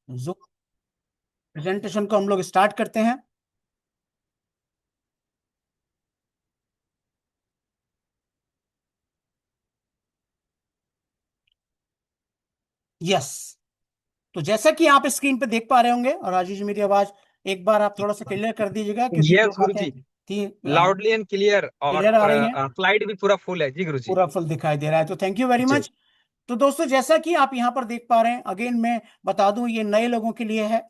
जो प्रेजेंटेशन को हम लोग स्टार्ट करते हैं। यस। तो जैसा कि आप स्क्रीन पे देख पा रहे होंगे, और राजीव जी मेरी आवाज एक बार आप थोड़ा सा क्लियर कर दीजिएगा, क्योंकि जो यस बातें गुरुजी। थी लाउडली एंड क्लियर, और क्लियर आ रही हैं। स्लाइड भी पूरा फुल है जी गुरुजी। पूरा फुल दिखाई दे रहा है, तो thank you very ji. Much. तो दोस्तों, जैसा कि आप यहाँ पर देख पा रहे हैं, अगेन मैं बता दूं, ये नए लोगों के लिए है।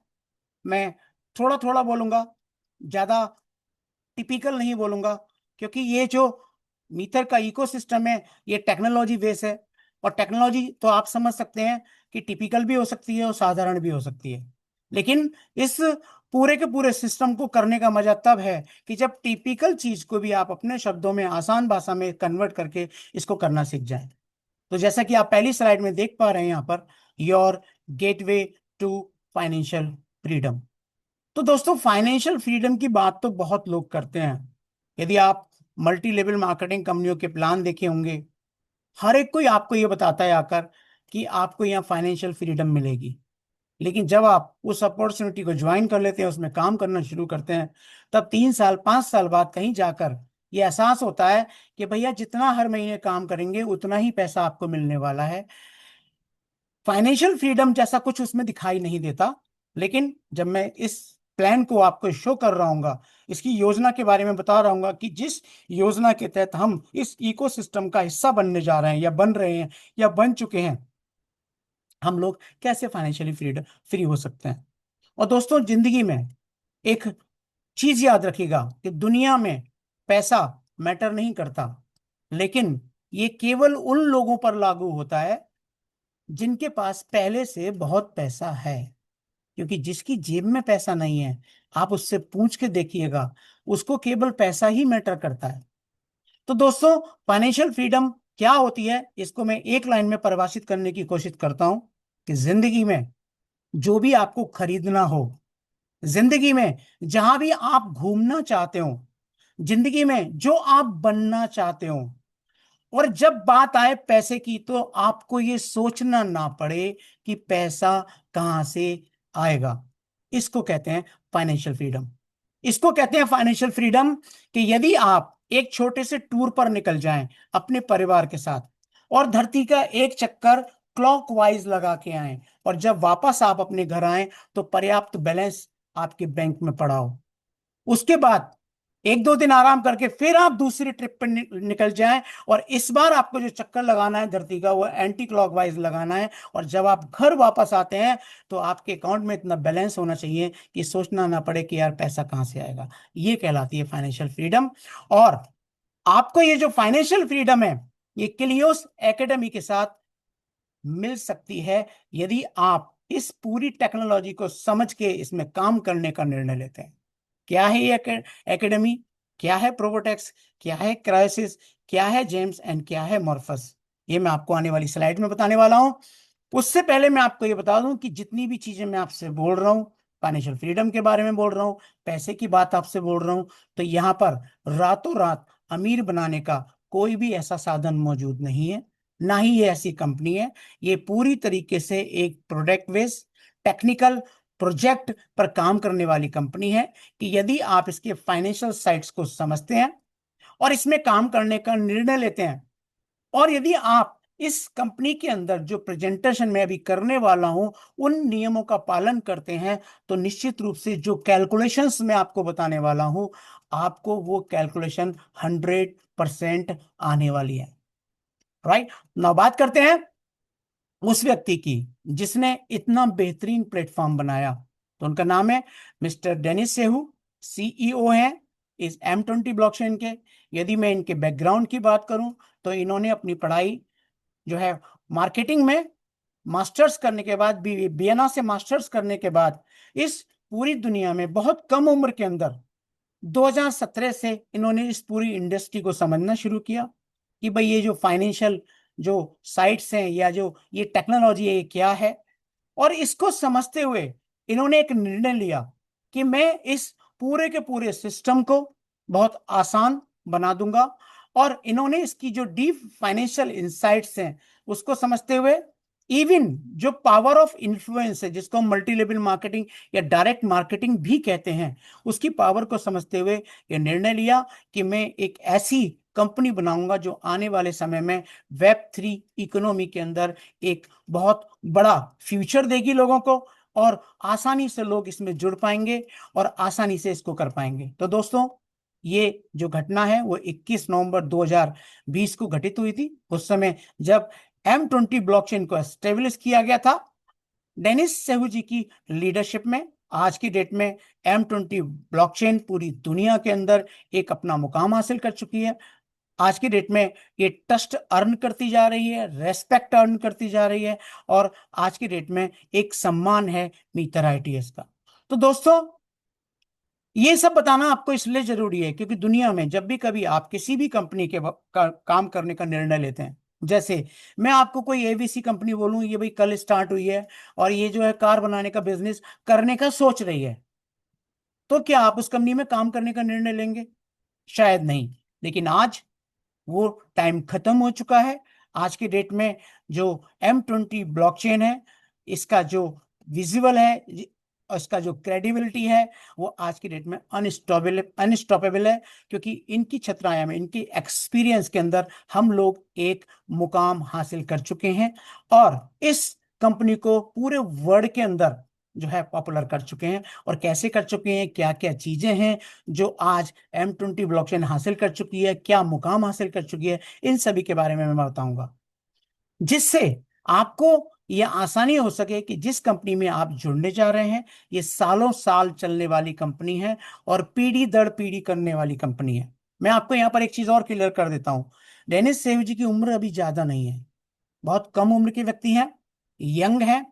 मैं थोड़ा थोड़ा बोलूंगा, ज्यादा टिपिकल नहीं बोलूंगा, क्योंकि ये जो मीटर का इकोसिस्टम है, ये टेक्नोलॉजी बेस है। और टेक्नोलॉजी तो आप समझ सकते हैं कि टिपिकल भी हो सकती है और साधारण भी हो सकती है। लेकिन इस पूरे के पूरे सिस्टम को करने का मजा तब है कि जब टिपिकल चीज को भी आप अपने शब्दों में, आसान भाषा में कन्वर्ट करके इसको करना सीख जाएं। तो जैसा कि आप पहली स्लाइड में देख पा रहे हैं यहाँ पर, your gateway to financial freedom. तो दोस्तों, फाइनेंशियल फ्रीडम की बात तो बहुत लोग करते हैं। यदि आप मल्टी लेवल मार्केटिंग कंपनियों के प्लान देखे होंगे, हर एक कोई आपको ये बताता है आकर कि आपको यहाँ फाइनेंशियल फ्रीडम मिलेगी। लेकिन जब आप उस अपॉर्चुनिटी को ज्वाइन कर लेते हैं, उसमें काम करना शुरू करते हैं, तब 3 साल 5 साल बाद कहीं जाकर ये एहसास होता है कि भैया, जितना हर महीने काम करेंगे उतना ही पैसा आपको मिलने वाला है। फाइनेंशियल फ्रीडम जैसा कुछ उसमें दिखाई नहीं देता। लेकिन जब मैं इस प्लान को आपको शो कर रहा हूँ, इसकी योजना के बारे में बता रहा हूँ कि जिस योजना के तहत हम इस इकोसिस्टम का हिस्सा बनने जा रहे हैं, या बन रहे हैं, या बन चुके हैं, हम लोग कैसे फाइनेंशियली फ्री हो सकते हैं। और दोस्तों, जिंदगी में एक चीज याद रखिएगा कि दुनिया में पैसा मैटर नहीं करता, लेकिन ये केवल उन लोगों पर लागू होता है जिनके पास पहले से बहुत पैसा है। क्योंकि जिसकी जेब में पैसा नहीं है, आप उससे पूछ के देखिएगा, उसको केवल पैसा ही मैटर करता है। तो दोस्तों, फाइनेंशियल फ्रीडम क्या होती है, इसको मैं एक लाइन में परिभाषित करने की कोशिश करता हूं कि जिंदगी में जो भी आपको खरीदना हो, जिंदगी में जहां भी आप घूमना चाहते हो, जिंदगी में जो आप बनना चाहते हो, और जब बात आए पैसे की, तो आपको ये सोचना ना पड़े कि पैसा कहां से आएगा। इसको कहते हैं फाइनेंशियल फ्रीडम। इसको कहते हैं फाइनेंशियल फ्रीडम कि यदि आप एक छोटे से टूर पर निकल जाएं अपने परिवार के साथ, और धरती का एक चक्कर क्लॉकवाइज लगा के आए, और जब वापस आप अपने घर आए तो पर्याप्त बैलेंस आपके बैंक में पड़ा हो। उसके बाद 1-2 दिन आराम करके फिर आप दूसरी ट्रिप पर निकल जाएं, और इस बार आपको जो चक्कर लगाना है धरती का, वो एंटी क्लॉकवाइज लगाना है। और जब आप घर वापस आते हैं, तो आपके अकाउंट में इतना बैलेंस होना चाहिए कि सोचना ना पड़े कि यार पैसा कहां से आएगा। ये कहलाती है फाइनेंशियल फ्रीडम। और आपको ये जो फाइनेंशियल फ्रीडम है, ये किलियोस एकेडमी के साथ मिल सकती है, यदि आप इस पूरी टेक्नोलॉजी को समझ के इसमें काम करने का निर्णय लेते हैं। क्या है ये एकेडमी, क्या है प्रोबोटेक्स, क्या है क्राइसिस, क्या है जेम्स, एंड क्या है मॉर्फस, ये मैं आपको आने वाली स्लाइड में बताने वाला हूं। उससे पहले मैं आपको ये बता दूं कि जितनी भी चीजें मैं आपसे बोल रहा हूं, फाइनेंशियल फ्रीडम के बारे में बोल रहा हूं, पैसे की बात आपसे बोल रहा हूं, तो यहाँ पर रातों रात अमीर बनाने का कोई भी ऐसा साधन मौजूद नहीं है, ना ही ये ऐसी कंपनी है। ये पूरी तरीके से एक प्रोडक्ट बेस्ड टेक्निकल प्रोजेक्ट पर काम करने वाली कंपनी है, कि यदि आप इसके फाइनेंशियल साइट्स को समझते हैं और इसमें काम करने का निर्णय लेते हैं, और यदि आप इस कंपनी के अंदर जो प्रेजेंटेशन मैं अभी करने वाला हूं उन नियमों का पालन करते हैं, तो निश्चित रूप से जो कैलकुलेशंस मैं आपको बताने वाला हूं, आपको वो कैलकुलेशन 100% आने वाली है। राइट नाउ बात करते हैं उस व्यक्ति की जिसने इतना बेहतरीन प्लेटफॉर्म बनाया। तो उनका नाम है मिस्टर डेनिस सेहू, सीईओ हैं इस M20 ब्लॉकचेन के। यदि मैं इनके बैकग्राउंड की बात करूं, तो इन्होंने अपनी पढ़ाई जो है मार्केटिंग में मास्टर्स करने के बाद, बीएना से मास्टर्स करने के बाद, इस पूरी दुनिया में बहुत कम उम्र के अंदर 2017 से इन्होंने इस पूरी इंडस्ट्री को समझना शुरू किया कि भाई ये जो फाइनेंशियल जो साइट्स हैं, या जो ये टेक्नोलॉजी है, ये क्या है। और इसको समझते हुए इन्होंने एक निर्णय लिया कि मैं इस पूरे के पूरे सिस्टम को बहुत आसान बना दूंगा। और इन्होंने इसकी जो डीप फाइनेंशियल इंसाइट्स हैं, उसको समझते हुए इवन जो पावर ऑफ इन्फ्लुएंस है, जिसको हम मल्टी लेवल मार्केटिंग या डायरेक्ट मार्केटिंग भी कहते हैं, उसकी पावर को समझते हुए ये निर्णय लिया कि मैं एक ऐसी कंपनी बनाऊंगा जो आने वाले समय में वेब 3 इकोनॉमी के अंदर एक बहुत बड़ा फ्यूचर देगी लोगों को, और आसानी से लोग इसमें जुड़ पाएंगे और आसानी से इसको कर पाएंगे। तो दोस्तों, ये जो घटना है वो 21 नवंबर 2020 को घटित हुई थी, उस समय जब M20 ब्लॉकचेन को एस्टेब्लिश किया गया था डेनिस सेहू जी की लीडरशिप में। आज की डेट में M20 ब्लॉकचेन पूरी दुनिया के अंदर एक अपना मुकाम हासिल कर चुकी है। आज की डेट में ये ट्रस्ट अर्न करती जा रही है, रेस्पेक्ट अर्न करती जा रही है, और आज की डेट में एक सम्मान है मीटर ITS का। तो दोस्तों, ये सब बताना आपको इसलिए जरूरी है क्योंकि दुनिया में जब भी कभी आप किसी भी कंपनी काम करने का निर्णय लेते हैं, जैसे मैं आपको कोई ABC कंपनी बोलूं, ये भाई कल स्टार्ट हुई है और ये जो है कार बनाने का बिजनेस करने का सोच रही है, तो क्या आप उस कंपनी में काम करने का निर्णय लेंगे? शायद नहीं। लेकिन आज वो टाइम खत्म हो चुका है। आज की डेट में जो M20 ब्लॉकचेन है, इसका जो विजिबल है, इसका जो क्रेडिबिलिटी है, वो आज की डेट में अनस्टॉपेबल है, क्योंकि इनकी छत्राया में, इनकी एक्सपीरियंस के अंदर हम लोग एक मुकाम हासिल कर चुके हैं और इस कंपनी को पूरे वर्ल्ड के अंदर जो है पॉपुलर कर चुके हैं। और कैसे कर चुके हैं, क्या क्या चीजें हैं जो आज M20 ब्लॉकचेन हासिल कर चुकी है, क्या मुकाम हासिल कर चुकी है, इन सभी के बारे में मैं बताऊंगा, जिससे आपको यह आसानी हो सके कि जिस कंपनी में आप जुड़ने जा रहे हैं, ये सालों साल चलने वाली कंपनी है और पीढ़ी दर पीढ़ी करने वाली कंपनी है। मैं आपको यहां पर एक चीज और क्लियर कर देता हूं, डेनिस सेव जी की उम्र अभी ज्यादा नहीं है, बहुत कम उम्र के व्यक्ति हैं, यंग है,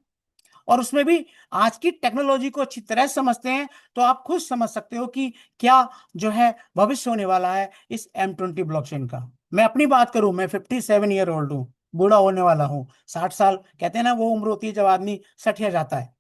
और उसमें भी आज की टेक्नोलॉजी को अच्छी तरह समझते हैं। तो आप खुद समझ सकते हो कि क्या जो है भविष्य होने वाला है इस M20 ब्लॉकचेन का। मैं अपनी बात करूं, मैं 57 ईयर ओल्ड हूं, बूढ़ा होने वाला हूं। 60 साल कहते हैं ना, वो उम्र होती है जब आदमी सठिया जाता है।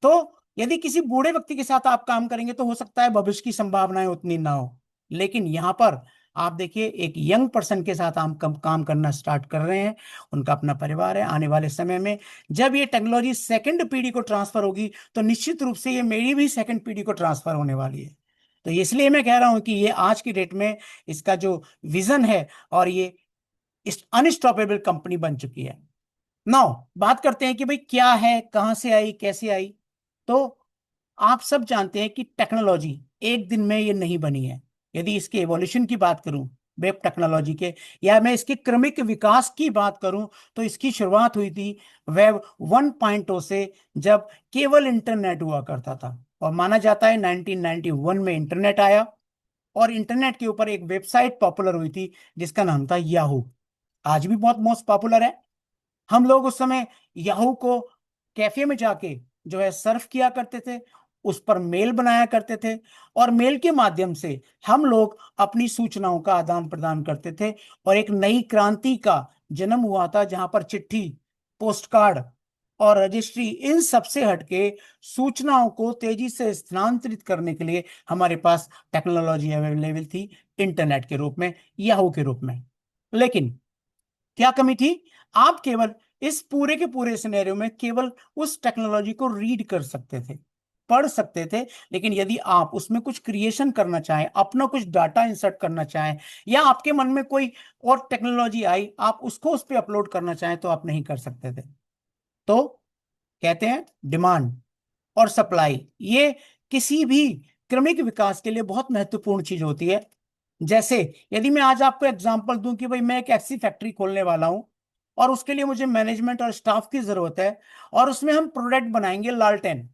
तो यदि किसी बूढ़े व्यक्ति के साथ आप काम करेंगे तो हो सकता है भविष्य की संभावनाएं उतनी ना हो, लेकिन यहां पर आप देखिए एक यंग पर्सन के साथ हम काम करना स्टार्ट कर रहे हैं, उनका अपना परिवार है। आने वाले समय में जब ये टेक्नोलॉजी सेकंड पीढ़ी को ट्रांसफर होगी तो निश्चित रूप से ये मेरी भी सेकंड पीढ़ी को ट्रांसफर होने वाली है। तो इसलिए मैं कह रहा हूं कि ये आज की डेट में इसका जो विजन है और ये इस अनस्टॉपेबल कंपनी बन चुकी है। नाउ बात करते हैं कि भाई क्या है, कहां से आई, कैसे आई। तो आप सब जानते हैं कि टेक्नोलॉजी एक दिन में ये नहीं बनी है। यदि इसके एवोल्यूशन की बात करूं, वेब टेक्नोलॉजी के, या मैं इसके क्रमिक विकास की बात करूं, तो इसकी शुरुआत हुई थी वेब 1.0 से, जब केवल इंटरनेट हुआ करता था। और माना जाता है 1991 में इंटरनेट आया और इंटरनेट के ऊपर एक वेबसाइट पॉपुलर हुई थी जिसका नाम था याहू। आज भी बहुत मोस्ट पॉपुलर है। हम लोग उस समय याहू को कैफे में जाके जो है सर्फ किया करते थे, उस पर मेल बनाया करते थे, और मेल के माध्यम से हम लोग अपनी सूचनाओं का आदान प्रदान करते थे। और एक नई क्रांति का जन्म हुआ था जहां पर चिट्ठी, पोस्ट कार्ड और रजिस्ट्री, इन सबसे हटके सूचनाओं को तेजी से स्थानांतरित करने के लिए हमारे पास टेक्नोलॉजी अवेलेबल थी, इंटरनेट के रूप में, याहू के रूप में। लेकिन क्या कमी थी? आप केवल इस पूरे के पूरे सिनेरियो में केवल उस टेक्नोलॉजी को रीड कर सकते थे, पढ़ सकते थे। लेकिन यदि आप उसमें कुछ क्रिएशन करना चाहें, अपना कुछ डाटा इंसर्ट करना चाहें, या आपके मन में कोई और टेक्नोलॉजी आई, आप उसको उस पर अपलोड करना चाहें, तो आप नहीं कर सकते थे। तो कहते हैं डिमांड और सप्लाई, ये किसी भी क्रमिक विकास के लिए बहुत महत्वपूर्ण चीज होती है। जैसे यदि मैं आज आपको एग्जांपल दूं कि भाई मैं एक ऐसी फैक्ट्री खोलने वाला हूं और उसके लिए मुझे मैनेजमेंट और स्टाफ की जरूरत है, और उसमें हम प्रोडक्ट बनाएंगे लालटेन।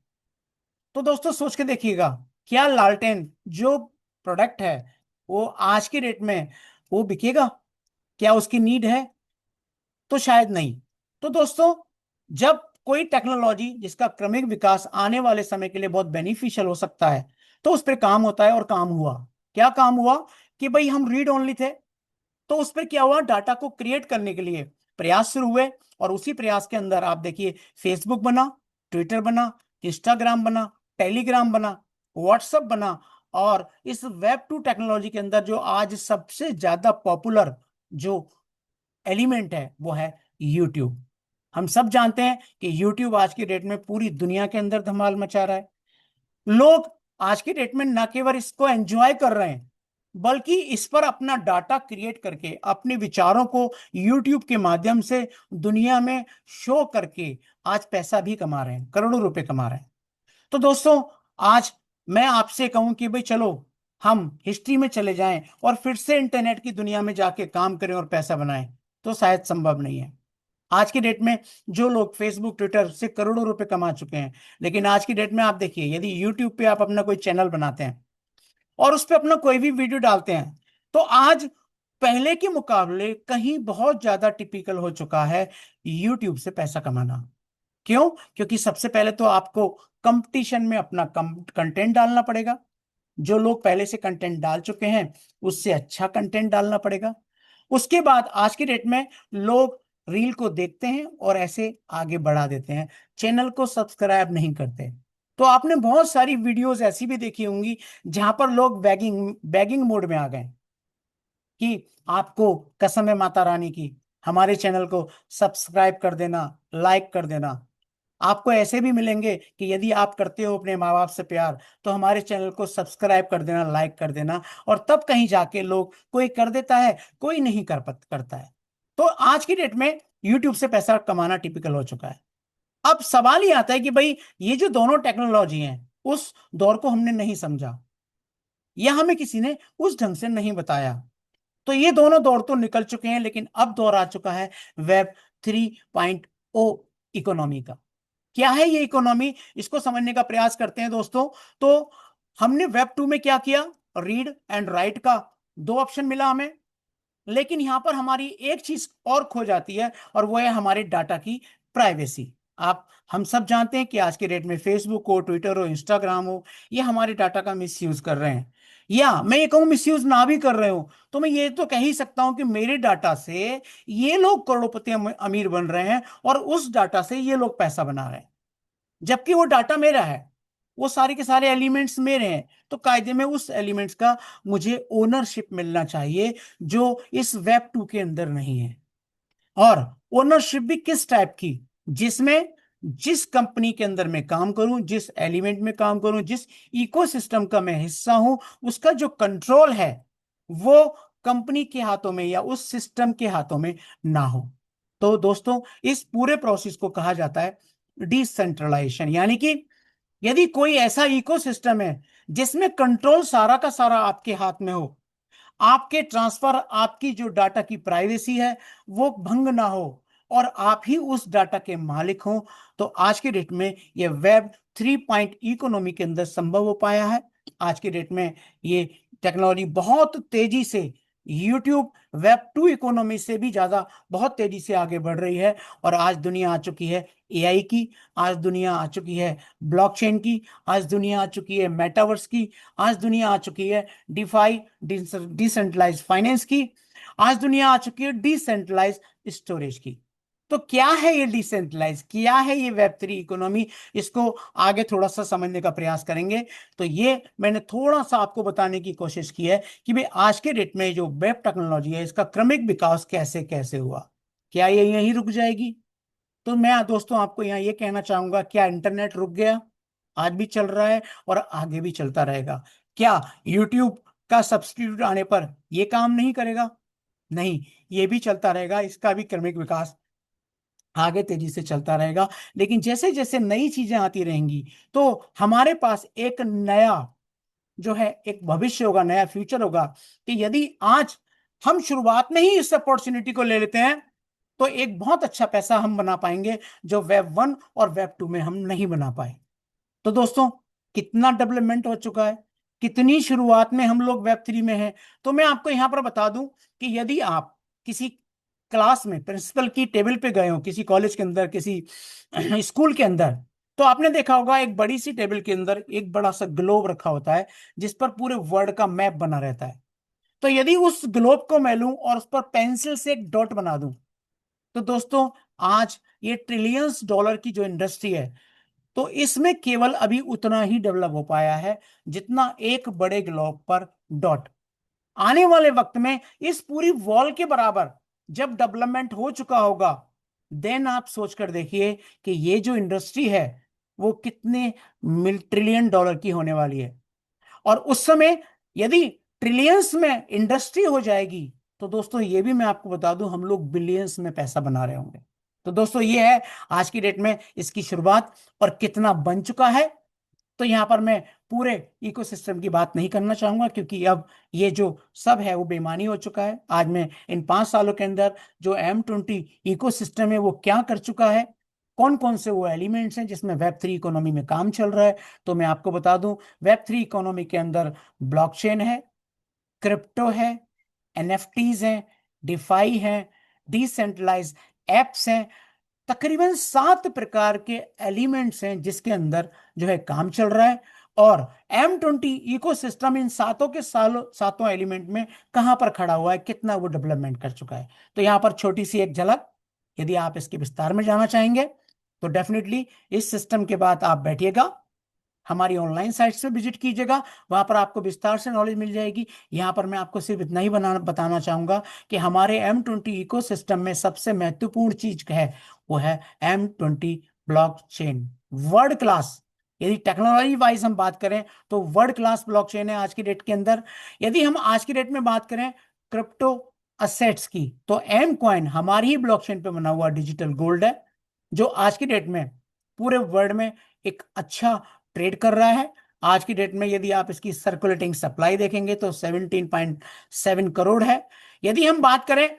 तो दोस्तों सोच के देखिएगा, क्या लालटेन जो प्रोडक्ट है वो आज की डेट में वो बिकेगा? क्या उसकी नीड है? तो शायद नहीं। तो दोस्तों, जब कोई टेक्नोलॉजी जिसका क्रमिक विकास आने वाले समय के लिए बहुत बेनिफिशियल हो सकता है, तो उस पर काम होता है, और काम हुआ। क्या काम हुआ कि भाई हम रीड ओनली थे, तो उस पर क्या हुआ, डाटा को क्रिएट करने के लिए प्रयास शुरू हुए। और उसी प्रयास के अंदर आप देखिए फेसबुक बना, ट्विटर बना, इंस्टाग्राम बना, टेलीग्राम बना, व्हाट्सएप बना, और इस वेब 2 टेक्नोलॉजी के अंदर जो आज सबसे ज्यादा पॉपुलर जो एलिमेंट है वो है यूट्यूब। हम सब जानते हैं कि YouTube आज की डेट में पूरी दुनिया के अंदर धमाल मचा रहा है। लोग आज की डेट में न केवल इसको एंजॉय कर रहे हैं, बल्कि इस पर अपना डाटा क्रिएट करके अपने विचारों को YouTube के माध्यम से दुनिया में शो करके आज पैसा भी कमा रहे हैं, करोड़ों रुपए कमा रहे हैं। तो दोस्तों, आज मैं आपसे कहूं कि भाई चलो हम हिस्ट्री में चले जाएं और फिर से इंटरनेट की दुनिया में जाके काम करें और पैसा बनाएं, तो शायद संभव नहीं है। आज की डेट में जो लोग फेसबुक ट्विटर से करोड़ों रुपए कमा चुके हैं, लेकिन आज की डेट में आप देखिए, यदि यूट्यूब पे आप अपना कोई चैनल बनाते हैं और उस पे अपना कोई भी वीडियो डालते हैं, तो आज पहले के मुकाबले कहीं बहुत ज्यादा टिपिकल हो चुका है यूट्यूब से पैसा कमाना। क्यों? क्योंकि सबसे पहले तो आपको कंपटीशन में अपना कंटेंट डालना पड़ेगा। जो लोग पहले से कंटेंट डाल चुके हैं उससे अच्छा कंटेंट डालना पड़ेगा। उसके बाद आज की डेट में लोग रील को देखते हैं और ऐसे आगे बढ़ा देते हैं, चैनल को सब्सक्राइब नहीं करते। तो आपने बहुत सारी वीडियोस ऐसी भी देखी होंगी जहां पर लोग बैगिंग बैगिंग मोड में आ गए कि आपको कसम है माता रानी की, हमारे चैनल को सब्सक्राइब कर देना, लाइक कर देना। आपको ऐसे भी मिलेंगे कि यदि आप करते हो अपने माँ बाप से प्यार, तो हमारे चैनल को सब्सक्राइब कर देना, लाइक कर देना। और तब कहीं जाके लोग, कोई कर देता है, कोई नहीं करता है। तो आज की डेट में यूट्यूब से पैसा कमाना टिपिकल हो चुका है। अब सवाल ही आता है कि भाई ये जो दोनों टेक्नोलॉजी हैं, उस दौर को हमने नहीं समझा या हमें किसी ने उस ढंग से नहीं बताया। तो ये दोनों दौर तो निकल चुके हैं, लेकिन अब दौर आ चुका है वेब 3.0 इकोनॉमी का। क्या है ये इकोनॉमी, इसको समझने का प्रयास करते हैं दोस्तों। तो हमने वेब 2 में क्या किया, रीड एंड राइट का दो ऑप्शन मिला हमें, लेकिन यहां पर हमारी एक चीज और खो जाती है, और वो है हमारे डाटा की प्राइवेसी। आप हम सब जानते हैं कि आज के डेट में फेसबुक हो, ट्विटर हो, इंस्टाग्राम हो, ये हमारे डाटा का मिसयूज कर रहे हैं। या मैं ये कहूं मिसयूज ना भी कर रहे हो, तो मैं ये तो कह ही सकता हूं कि मेरे डाटा से ये लोग करोड़पति अमीर बन रहे हैं और उस डाटा से ये लोग पैसा बना रहे हैं, जबकि वो डाटा मेरा है, वो सारे के सारे एलिमेंट्स मेरे हैं। तो कायदे में उस एलिमेंट्स का मुझे ओनरशिप मिलना चाहिए, जो इस वेब 2 के अंदर नहीं है। और ओनरशिप भी किस टाइप की, जिसमें जिस कंपनी के अंदर मैं काम करूं, जिस एलिमेंट में काम करूं, जिस इकोसिस्टम का मैं हिस्सा हूं, उसका जो कंट्रोल है वो कंपनी के हाथों में या उस सिस्टम के हाथों में ना हो। तो दोस्तों, इस पूरे प्रोसेस को कहा जाता है डिसेंट्रलाइजेशन। यानी कि यदि कोई ऐसा इकोसिस्टम है जिसमें कंट्रोल सारा का सारा आपके हाथ में हो, आपके ट्रांसफर, आपकी जो डाटा की प्राइवेसी है वो भंग ना हो, और आप ही उस डाटा के मालिक हो, तो आज के डेट में ये वेब 3 इकोनॉमी के अंदर संभव हो पाया है। आज के डेट में ये टेक्नोलॉजी बहुत तेजी से यूट्यूब वेब 2 इकोनॉमी से भी ज्यादा बहुत तेजी से आगे बढ़ रही है। और आज दुनिया आ चुकी है एआई की, आज दुनिया आ चुकी है ब्लॉकचेन की, आज दुनिया आ चुकी है मेटावर्स की, आज दुनिया आ चुकी है डिफाई डिसेंट्रलाइज फाइनेंस की, आज दुनिया आ चुकी है डिसेंट्रलाइज स्टोरेज की। तो क्या है ये डिसेंट्रलाइज, क्या है ये वेब 3 इकोनॉमी, इसको आगे थोड़ा सा समझने का प्रयास करेंगे। तो ये मैंने थोड़ा सा आपको बताने की कोशिश की है कि भाई आज के डेट में जो वेब टेक्नोलॉजी है, इसका क्रमिक विकास कैसे कैसे हुआ। क्या ये यहीं रुक जाएगी? तो मैं दोस्तों आपको यहाँ ये कहना चाहूंगा, क्या इंटरनेट रुक गया? आज भी चल रहा है और आगे भी चलता रहेगा। क्या यूट्यूब का सब्स्टिट्यूट आने पर ये काम नहीं करेगा? नहीं, ये भी चलता रहेगा, इसका भी क्रमिक विकास आगे तेजी से चलता रहेगा। लेकिन जैसे जैसे नई चीजें आती रहेंगी, तो हमारे पास एक नया जो है एक भविष्य होगा, नया फ्यूचर होगा, कि यदि आज हम शुरुआत में ही इस अपॉर्चुनिटी को ले लेते हैं, तो एक बहुत अच्छा पैसा हम बना पाएंगे, जो वेब 1 और वेब 2 में हम नहीं बना पाए। तो दोस्तों, कितना डेवलपमेंट हो चुका है, कितनी शुरुआत में हम लोग वेब 3 में हैं। तो मैं आपको यहां पर बता दूं कि यदि आप किसी क्लास में प्रिंसिपल की टेबल पे गए हो, किसी कॉलेज के अंदर, किसी स्कूल के अंदर, तो आपने देखा होगा एक बड़ी सी टेबल के अंदर एक बड़ा सा ग्लोब रखा होता है, जिस पर पूरे वर्ल्ड का मैप बना रहता है। तो यदि उस ग्लोब को मैं लूं और उस पर पेंसिल से एक डॉट बना दूं, तो दोस्तों आज ये ट्रिलियंस डॉलर की जो इंडस्ट्री है, तो इसमें केवल अभी उतना ही डेवलप हो पाया है जितना एक बड़े ग्लोब पर डॉट। आने वाले वक्त में इस पूरी वॉल के बराबर जब डेवलपमेंट हो चुका होगा, देन आप सोच कर देखिए कि ये जो इंडस्ट्री है वो कितने ट्रिलियन डॉलर की होने वाली है। और उस समय यदि ट्रिलियंस में इंडस्ट्री हो जाएगी तो दोस्तों ये भी मैं आपको बता दूं, हम लोग बिलियंस में पैसा बना रहे होंगे। तो दोस्तों ये है आज की डेट में इसकी शुरुआत और कितना बन चुका है। तो यहां पर मैं पूरे इकोसिस्टम की बात नहीं करना चाहूंगा क्योंकि अब ये जो सब है वो बेईमानी हो चुका है। आज मैं इन 5 सालों के अंदर जो M20 इकोसिस्टम है वो क्या कर चुका है, कौन कौन से वो एलिमेंट्स हैं जिसमें वेब 3 इकोनॉमी में काम चल रहा है, तो मैं आपको बता दूं वेब 3 इकोनॉमी के अंदर ब्लॉकचेन है, क्रिप्टो है, NFTs हैं, डिफाई है, डिसेंट्रलाइज एप्स हैं। तकरीबन 7 प्रकार के एलिमेंट्स हैं जिसके अंदर जो है काम चल रहा है। और M20 इकोसिस्टम इन सातों के सालों सातों एलिमेंट में कहां पर खड़ा हुआ है, कितना वो डेवलपमेंट कर चुका है। तो यहां पर छोटी सी एक झलक, यदि आप इसके विस्तार में जाना चाहेंगे तो डेफिनेटली इस सिस्टम के बाद आप बैठिएगा, हमारी ऑनलाइन साइट्स पे विजिट कीजिएगा, वहां पर आपको विस्तार से नॉलेज मिल जाएगी। यहां पर मैं आपको सिर्फ इतना ही बताना चाहूंगा कि हमारे M20 इकोसिस्टम में सबसे महत्वपूर्ण चीज है वो है M20 ब्लॉकचेन, वर्ल्ड क्लास। यदि टेक्नोलॉजी वाइज हम बात करें तो वर्ल्ड क्लास ब्लॉकचेन है आज की डेट के अंदर। यदि हम आज की डेट में बात करें क्रिप्टो असेट्स की तो एम कॉइन हमारी ही ब्लॉकचेन पे बना हुआ डिजिटल गोल्ड है, जो आज की डेट में पूरे वर्ल्ड में एक अच्छा ट्रेड कर रहा है। आज की डेट में यदि आप इसकी सर्कुलेटिंग सप्लाई देखेंगे तो 17.7 करोड़ है। यदि हम बात करें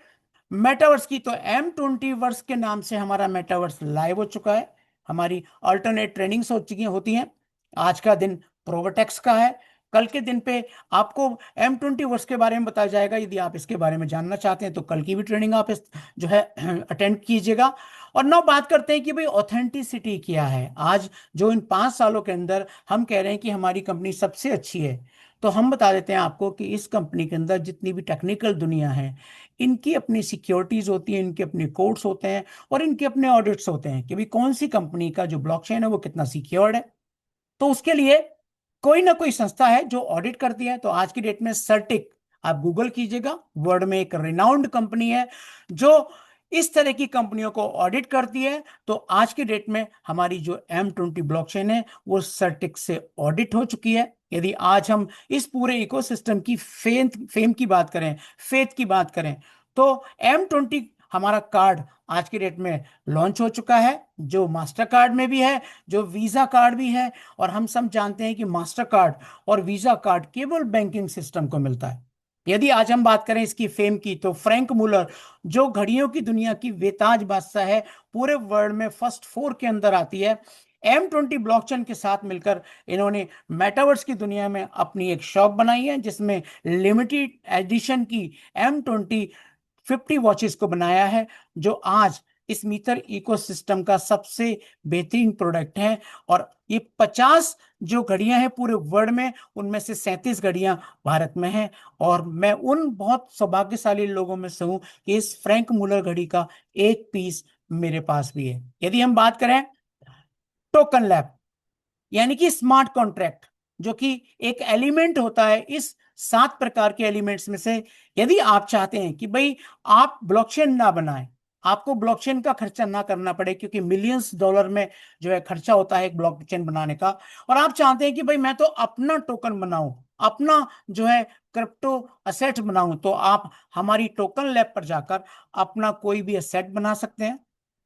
मेटावर्स की तो M20 वर्स के नाम से हमारा मेटावर्स लाइव हो चुका है, हमारी अल्टरनेट ट्रेनिंग्स हो चुकी होती हैं। आज का दिन प्रोवोटेक्स का है, कल के दिन पे आपको M20 वर्स के बारे में बताया जाएगा। यदि आप इसके बारे में जानना चाहते हैं तो कल की भी ट्रेनिंग आप जो है अटेंड कीजिएगा। और now बात करते हैं कि भाई ऑथेंटिसिटी क्या है। आज जो इन 5 सालों के अंदर हम कह रहे हैं कि हमारी कंपनी सबसे अच्छी है, तो हम बता देते हैं आपको कि इस कंपनी के अंदर जितनी भी टेक्निकल दुनिया है, इनकी अपनी सिक्योरिटीज होती है, इनके अपने कोड्स होते हैं और इनके अपने ऑडिट्स होते हैं कि भाई कौन सी कंपनी का जो ब्लॉकचेन है वो कितना सिक्योर्ड है। तो उसके लिए कोई ना कोई संस्था है जो ऑडिट करती है। तो आज की डेट में सर्टिक, आप गूगल कीजिएगा, वर्ल्ड में एक रिनाउंड कंपनी है जो इस तरह की कंपनियों को ऑडिट करती है। तो आज की डेट में हमारी जो M20 ब्लॉकचेन है वो सर्टिक से ऑडिट हो चुकी है। यदि आज हम इस पूरे इकोसिस्टम की फेम की बात करें, फेथ की बात करें, तो M20 हमारा कार्ड आज की डेट में लॉन्च हो चुका है, जो मास्टर कार्ड में भी है, जो वीजा कार्ड भी है। और हम सब जानते हैं कि मास्टर कार्ड और वीजा कार्ड केवल बैंकिंग सिस्टम को मिलता है। यदि आज हम बात करें इसकी फेम की तो फ्रैंक मुलर, जो घड़ियों की दुनिया की बेताज बादशाह है, पूरे वर्ल्ड में फर्स्ट 4 के अंदर आती है। M20 ब्लॉकचेन के साथ मिलकर इन्होंने मेटावर्स की दुनिया में अपनी एक शॉप बनाई है जिसमें लिमिटेड एडिशन की M20 50 वॉचेस को बनाया है, जो आज इस मीटर इकोसिस्टम का सबसे बेहतरीन प्रोडक्ट है। और ये 50 जो घड़ियां हैं पूरे वर्ल्ड में, उनमें से 37 घड़ियां भारत में हैं। और मैं उन बहुत सौभाग्यशाली लोगों में से हूं कि इस फ्रैंक मुलर घड़ी का एक पीस मेरे पास भी है। यदि हम बात करें टोकन लैब, यानी कि स्मार्ट कॉन्ट्रैक्ट, जो कि एक एलिमेंट होता है इस 7 प्रकार के एलिमेंट्स में से। यदि आप चाहते हैं कि भाई आप ब्लॉकचेन ना बनाएं, आपको ब्लॉकचेन का खर्चा ना करना पड़े, क्योंकि मिलियंस डॉलर में जो है खर्चा होता है एक ब्लॉकचेन बनाने का, और आप चाहते हैं कि भाई मैं तो अपना टोकन बनाऊं, अपना जो है क्रिप्टो असेट बनाऊं, तो आप हमारी टोकन लैब पर जाकर अपना कोई भी असेट बना सकते हैं।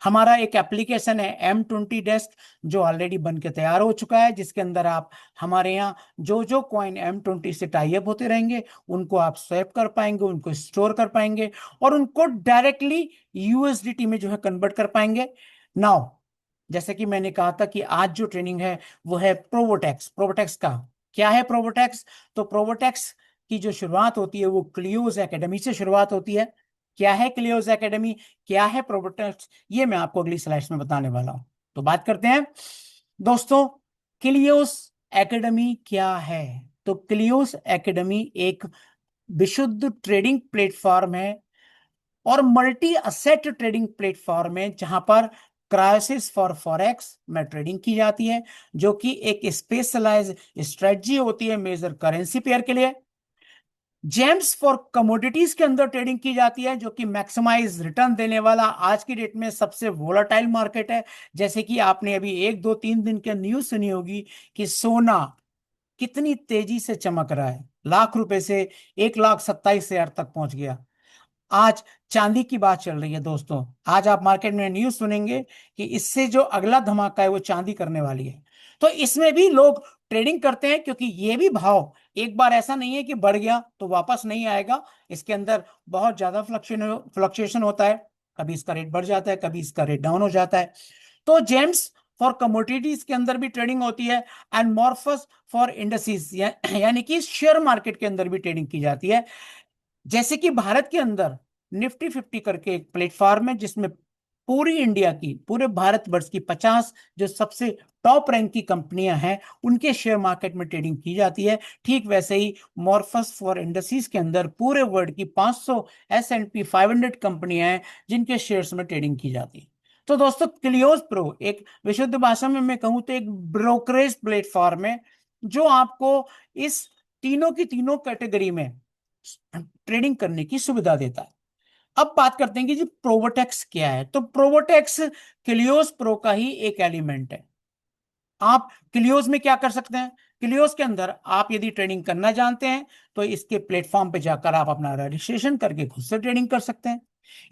हमारा एक एप्लीकेशन है M20 डेस्क, जो ऑलरेडी बन के तैयार हो चुका है, जिसके अंदर आप हमारे यहाँ जो जो कॉइन M20 से टाई अप होते रहेंगे उनको आप स्वैप कर पाएंगे, उनको स्टोर कर पाएंगे और उनको डायरेक्टली USDT में जो है कन्वर्ट कर पाएंगे। नाउ जैसे कि मैंने कहा था कि आज जो ट्रेनिंग है वो है प्रोवोटेक्स। प्रोवोटेक्स का क्या है? प्रोवोटेक्स, तो प्रोवोटेक्स की जो शुरुआत होती है वो क्लियोज एकेडमी से शुरुआत होती है। क्या है क्लियोज एकेडमी, क्या है प्रोवोटेक्स, ये मैं आपको अगली स्लाइड्स में बताने वाला हूं। तो बात करते हैं दोस्तों, क्लियोस एकेडमी क्या है। तो क्लियोस एकेडमी एक विशुद्ध ट्रेडिंग प्लेटफॉर्म है और मल्टी असेट ट्रेडिंग प्लेटफॉर्म है, जहां पर क्राइसिस फॉर फॉरेक्स में ट्रेडिंग की जाती है, जो कि एक स्पेशलाइज स्ट्रेटजी होती है मेजर करेंसी पेयर के लिए। जेम्स फॉर कमोडिटीज के अंदर ट्रेडिंग की जाती है, जो कि मैक्सिमाइज रिटर्न देने वाला आज की डेट में सबसे वोलाटाइल मार्केट है। जैसे कि आपने अभी 1 2 3 दिन के न्यूज सुनी होगी कि सोना कितनी तेजी से चमक रहा है, लाख रुपए से 1,27,000 तक पहुंच गया। आज चांदी की बात चल रही है दोस्तों, आज आप मार्केट में न्यूज सुनेंगे कि इससे जो अगला धमाका है वो चांदी करने वाली है। तो इसमें भी लोग ट्रेडिंग करते हैं, क्योंकि ये भी भाव एक बार ऐसा नहीं है कि बढ़ गया तो वापस नहीं आएगा। इसके अंदर बहुत ज्यादा फ्लक्चुएशन होता है, कभी इसका रेट बढ़ जाता है, कभी इसका रेट डाउन हो जाता है। तो जेम्स फॉर कमोडिटीज के अंदर भी ट्रेडिंग होती है, एंड मॉर्फस फॉर इंडस्ट्रीज यानी कि शेयर मार्केट के अंदर भी ट्रेडिंग की जाती है। जैसे कि भारत के अंदर निफ्टी 50 करके एक प्लेटफॉर्म है, जिसमें पूरी इंडिया की, पूरे भारतवर्ष की 50 जो सबसे टॉप रैंक की कंपनियां हैं उनके शेयर मार्केट में ट्रेडिंग की जाती है। ठीक वैसे ही मॉर्फस फॉर इंडस्ट्रीज के अंदर पूरे वर्ल्ड की 500 S&P 500 कंपनियां हैं जिनके शेयर्स में ट्रेडिंग की जाती है। तो दोस्तों, क्लियोज प्रो एक विशुद्ध भाषा में मैं कहूं तो एक ब्रोकरेज प्लेटफॉर्म है, जो आपको इस तीनों की तीनों कैटेगरी में ट्रेडिंग करने की सुविधा देता है। अब बात करते हैं कि जी प्रोवोटेक्स क्या है। तो प्रोवोटेक्स क्लियोस प्रो का ही एक एलिमेंट है। आप क्लियोस में क्या कर सकते हैं, क्लियोस के अंदर आप यदि ट्रेडिंग करना जानते हैं तो इसके प्लेटफॉर्म पे जाकर आप अपना रजिस्ट्रेशन करके खुद से ट्रेडिंग कर सकते हैं।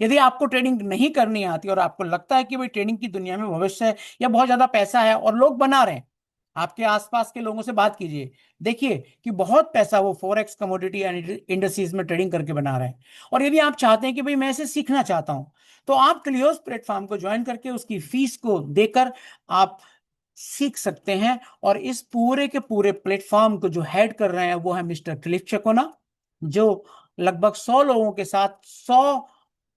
यदि आपको ट्रेडिंग नहीं करनी आती और आपको लगता है कि भाई ट्रेडिंग की दुनिया में भविष्य है या बहुत ज्यादा पैसा है और लोग बना रहे हैं, आपके आसपास के लोगों से बात कीजिए, देखिए कि बहुत पैसा वो फॉरेक्स कमोडिटी इंडस्ट्रीज में ट्रेडिंग करके बना रहे हैं। और यदि आप चाहते हैं कि भाई मैं इसे सीखना चाहता हूं, तो आप क्लियोस प्लेटफॉर्म को ज्वाइन करके उसकी फीस को देकर आप सीख सकते हैं। और इस पूरे के पूरे प्लेटफॉर्म को जो हेड कर रहे हैं वो है मिस्टर क्लिफ चकोना, जो लगभग 100 लोगों के साथ, 100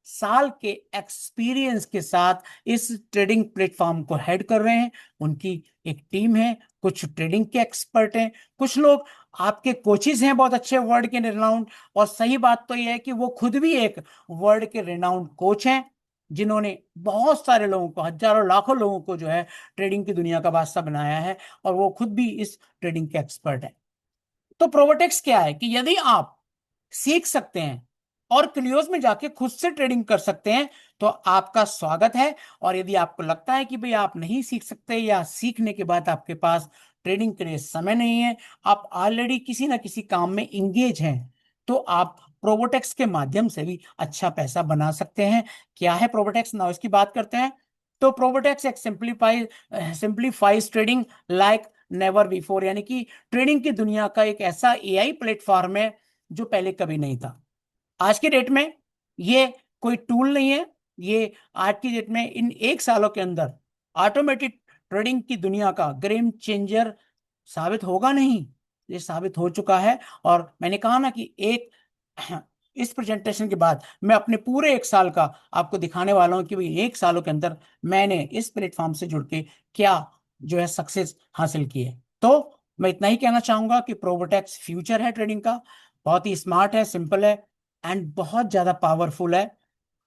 साल के एक्सपीरियंस के साथ इस ट्रेडिंग प्लेटफॉर्म को हेड कर रहे हैं। उनकी एक टीम है, कुछ ट्रेडिंग के एक्सपर्ट हैं, कुछ लोग आपके कोचेज हैं बहुत अच्छे वर्ल्ड के रिनाउंड। और सही बात तो यह है कि वो खुद भी एक वर्ल्ड के रिनाउंड कोच हैं, जिन्होंने बहुत सारे लोगों को, हजारों लाखों लोगों को जो है ट्रेडिंग की दुनिया का बादशाह बनाया है, और वो खुद भी इस ट्रेडिंग के एक्सपर्ट है। तो प्रोवोटेक्स क्या है कि यदि आप सीख सकते हैं और क्लियोज में जाके खुद से ट्रेडिंग कर सकते हैं तो आपका स्वागत है। और यदि आपको लगता है कि भाई आप नहीं सीख सकते या सीखने के बाद आपके पास ट्रेडिंग के लिए समय नहीं है, आप ऑलरेडी किसी ना किसी काम में इंगेज हैं, तो आप प्रोवोटेक्स के माध्यम से भी अच्छा पैसा बना सकते हैं। क्या है प्रोवोटेक्स, ना इसकी बात करते हैं। तो प्रोवोटेक्स एक simplifies trading like never before, यानी कि ट्रेडिंग की दुनिया का एक ऐसा एआई प्लेटफॉर्म है जो पहले कभी नहीं था। आज की डेट में ये कोई टूल नहीं है, ये आज की डेट में इन 1 सालों के अंदर ऑटोमेटिक ट्रेडिंग की दुनिया का गेम चेंजर साबित होगा नहीं, ये साबित हो चुका है। और मैंने कहा ना कि एक इस प्रेजेंटेशन के बाद मैं अपने पूरे 1 साल का आपको दिखाने वाला हूं कि भाई 1 सालों के अंदर मैंने इस प्लेटफॉर्म से जुड़ के क्या जो है सक्सेस हासिल की है। तो मैं इतना ही कहना चाहूंगा कि प्रोवोटेक्स फ्यूचर है ट्रेडिंग का, बहुत ही स्मार्ट है, सिंपल है, एंड बहुत ज्यादा पावरफुल है।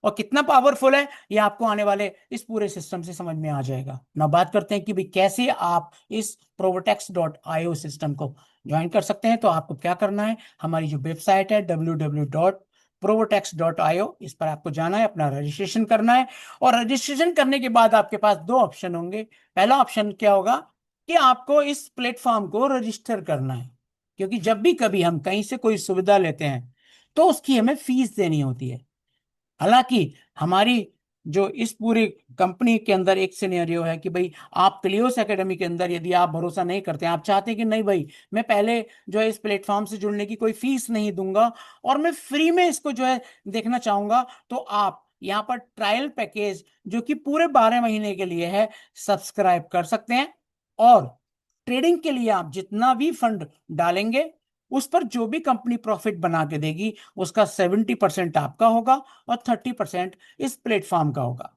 और कितना पावरफुल है ये आपको आने वाले इस पूरे सिस्टम से समझ में आ जाएगा ना। बात करते हैं कि भाई कैसे आप इस provotex.io सिस्टम को ज्वाइन कर सकते हैं। तो आपको क्या करना है, हमारी जो वेबसाइट है www.provotex.io, इस पर आपको जाना है, अपना रजिस्ट्रेशन करना है। और रजिस्ट्रेशन करने के बाद आपके पास 2 ऑप्शन होंगे। पहला ऑप्शन क्या होगा कि आपको इस प्लेटफॉर्म को रजिस्टर करना है, क्योंकि जब भी कभी हम कहीं से कोई सुविधा लेते हैं तो उसकी हमें फीस देनी होती है। हालांकि हमारी जो इस पूरी कंपनी के अंदर एक सिनेरियो है कि भाई आप क्लियोस एकेडमी के अंदर यदि आप भरोसा नहीं करते हैं, आप चाहते हैं कि नहीं भाई मैं पहले जो है इस प्लेटफॉर्म से जुड़ने की कोई फीस नहीं दूंगा और मैं फ्री में इसको जो है देखना चाहूंगा, तो आप यहाँ पर ट्रायल पैकेज जो कि पूरे 12 महीने के लिए है सब्सक्राइब कर सकते हैं। और ट्रेडिंग के लिए आप जितना भी फंड डालेंगे उस पर जो भी कंपनी प्रॉफिट बना के देगी उसका 70% आपका होगा और 30% इस प्लेटफॉर्म का होगा।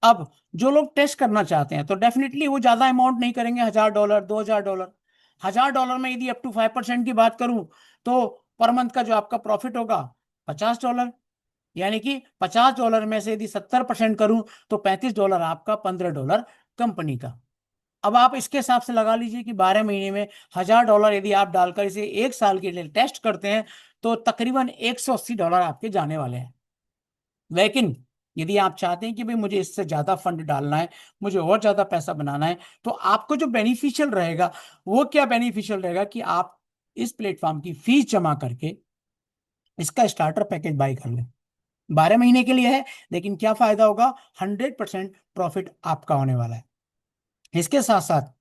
अब जो लोग टेस्ट करना चाहते हैं तो डेफिनेटली वो ज्यादा अमाउंट नहीं करेंगे, $1,000 $2,000। $1,000 में यदि अप टू 5% की बात करूं तो पर मंथ का जो आपका प्रॉफिट होगा $50, यानी कि $50 में से यदि 70% करूं तो $35 आपका, $15 कंपनी का। अब आप इसके हिसाब से लगा लीजिए कि 12 महीने में $1,000 यदि आप डालकर इसे 1 साल के लिए टेस्ट करते हैं तो तकरीबन $180 आपके जाने वाले हैं। लेकिन यदि आप चाहते हैं कि भाई मुझे इससे ज्यादा फंड डालना है, मुझे और ज्यादा पैसा बनाना है, तो आपको जो बेनिफिशियल रहेगा वो क्या बेनिफिशियल रहेगा कि आप इस प्लेटफॉर्म की फीस जमा करके इसका स्टार्टर पैकेज बाय कर लें। 12 महीने के लिए है, लेकिन क्या फायदा होगा, 100% प्रॉफिट आपका होने वाला है। इसके साथ साथ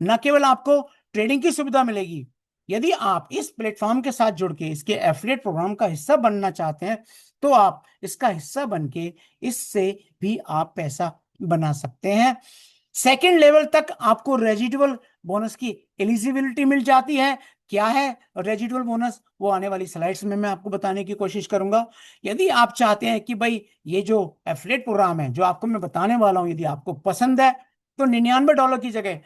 न केवल आपको ट्रेडिंग की सुविधा मिलेगी, यदि आप इस प्लेटफॉर्म के साथ जुड़ के इसके एफिलिएट प्रोग्राम का हिस्सा बनना चाहते हैं, तो आप इसका हिस्सा बन के इससे भी आप पैसा बना सकते हैं। सेकेंड लेवल तक आपको रेजिडुअल बोनस की एलिजिबिलिटी मिल जाती है। क्या है रेजिडुअल बोनस, वो आने वाली स्लाइड्स में मैं आपको बताने की कोशिश करूंगा। यदि आप चाहते हैं कि भाई ये जो एफिलिएट प्रोग्राम है जो आपको मैं बताने वाला हूं, यदि आपको पसंद है, तो $99 की जगह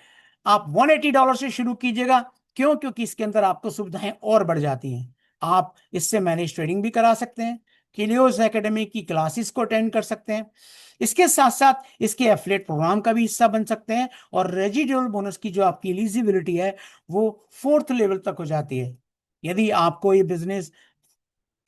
आप $180 से शुरू कीजिएगा। क्यों? क्योंकि इसके अंदर आपको सुविधाएं और बढ़ जाती हैं। आप इससे मैनेज ट्रेडिंग भी करा सकते हैं, किलियोस एकेडमी की क्लासेस को अटेंड कर सकते हैं, इसके साथ साथ इसके एफिलिएट प्रोग्राम का भी हिस्सा बन सकते हैं, और रेजिडुअल बोनस की जो आपकी एलिजिबिलिटी है वो 4th लेवल तक हो जाती है। यदि आपको ये बिजनेस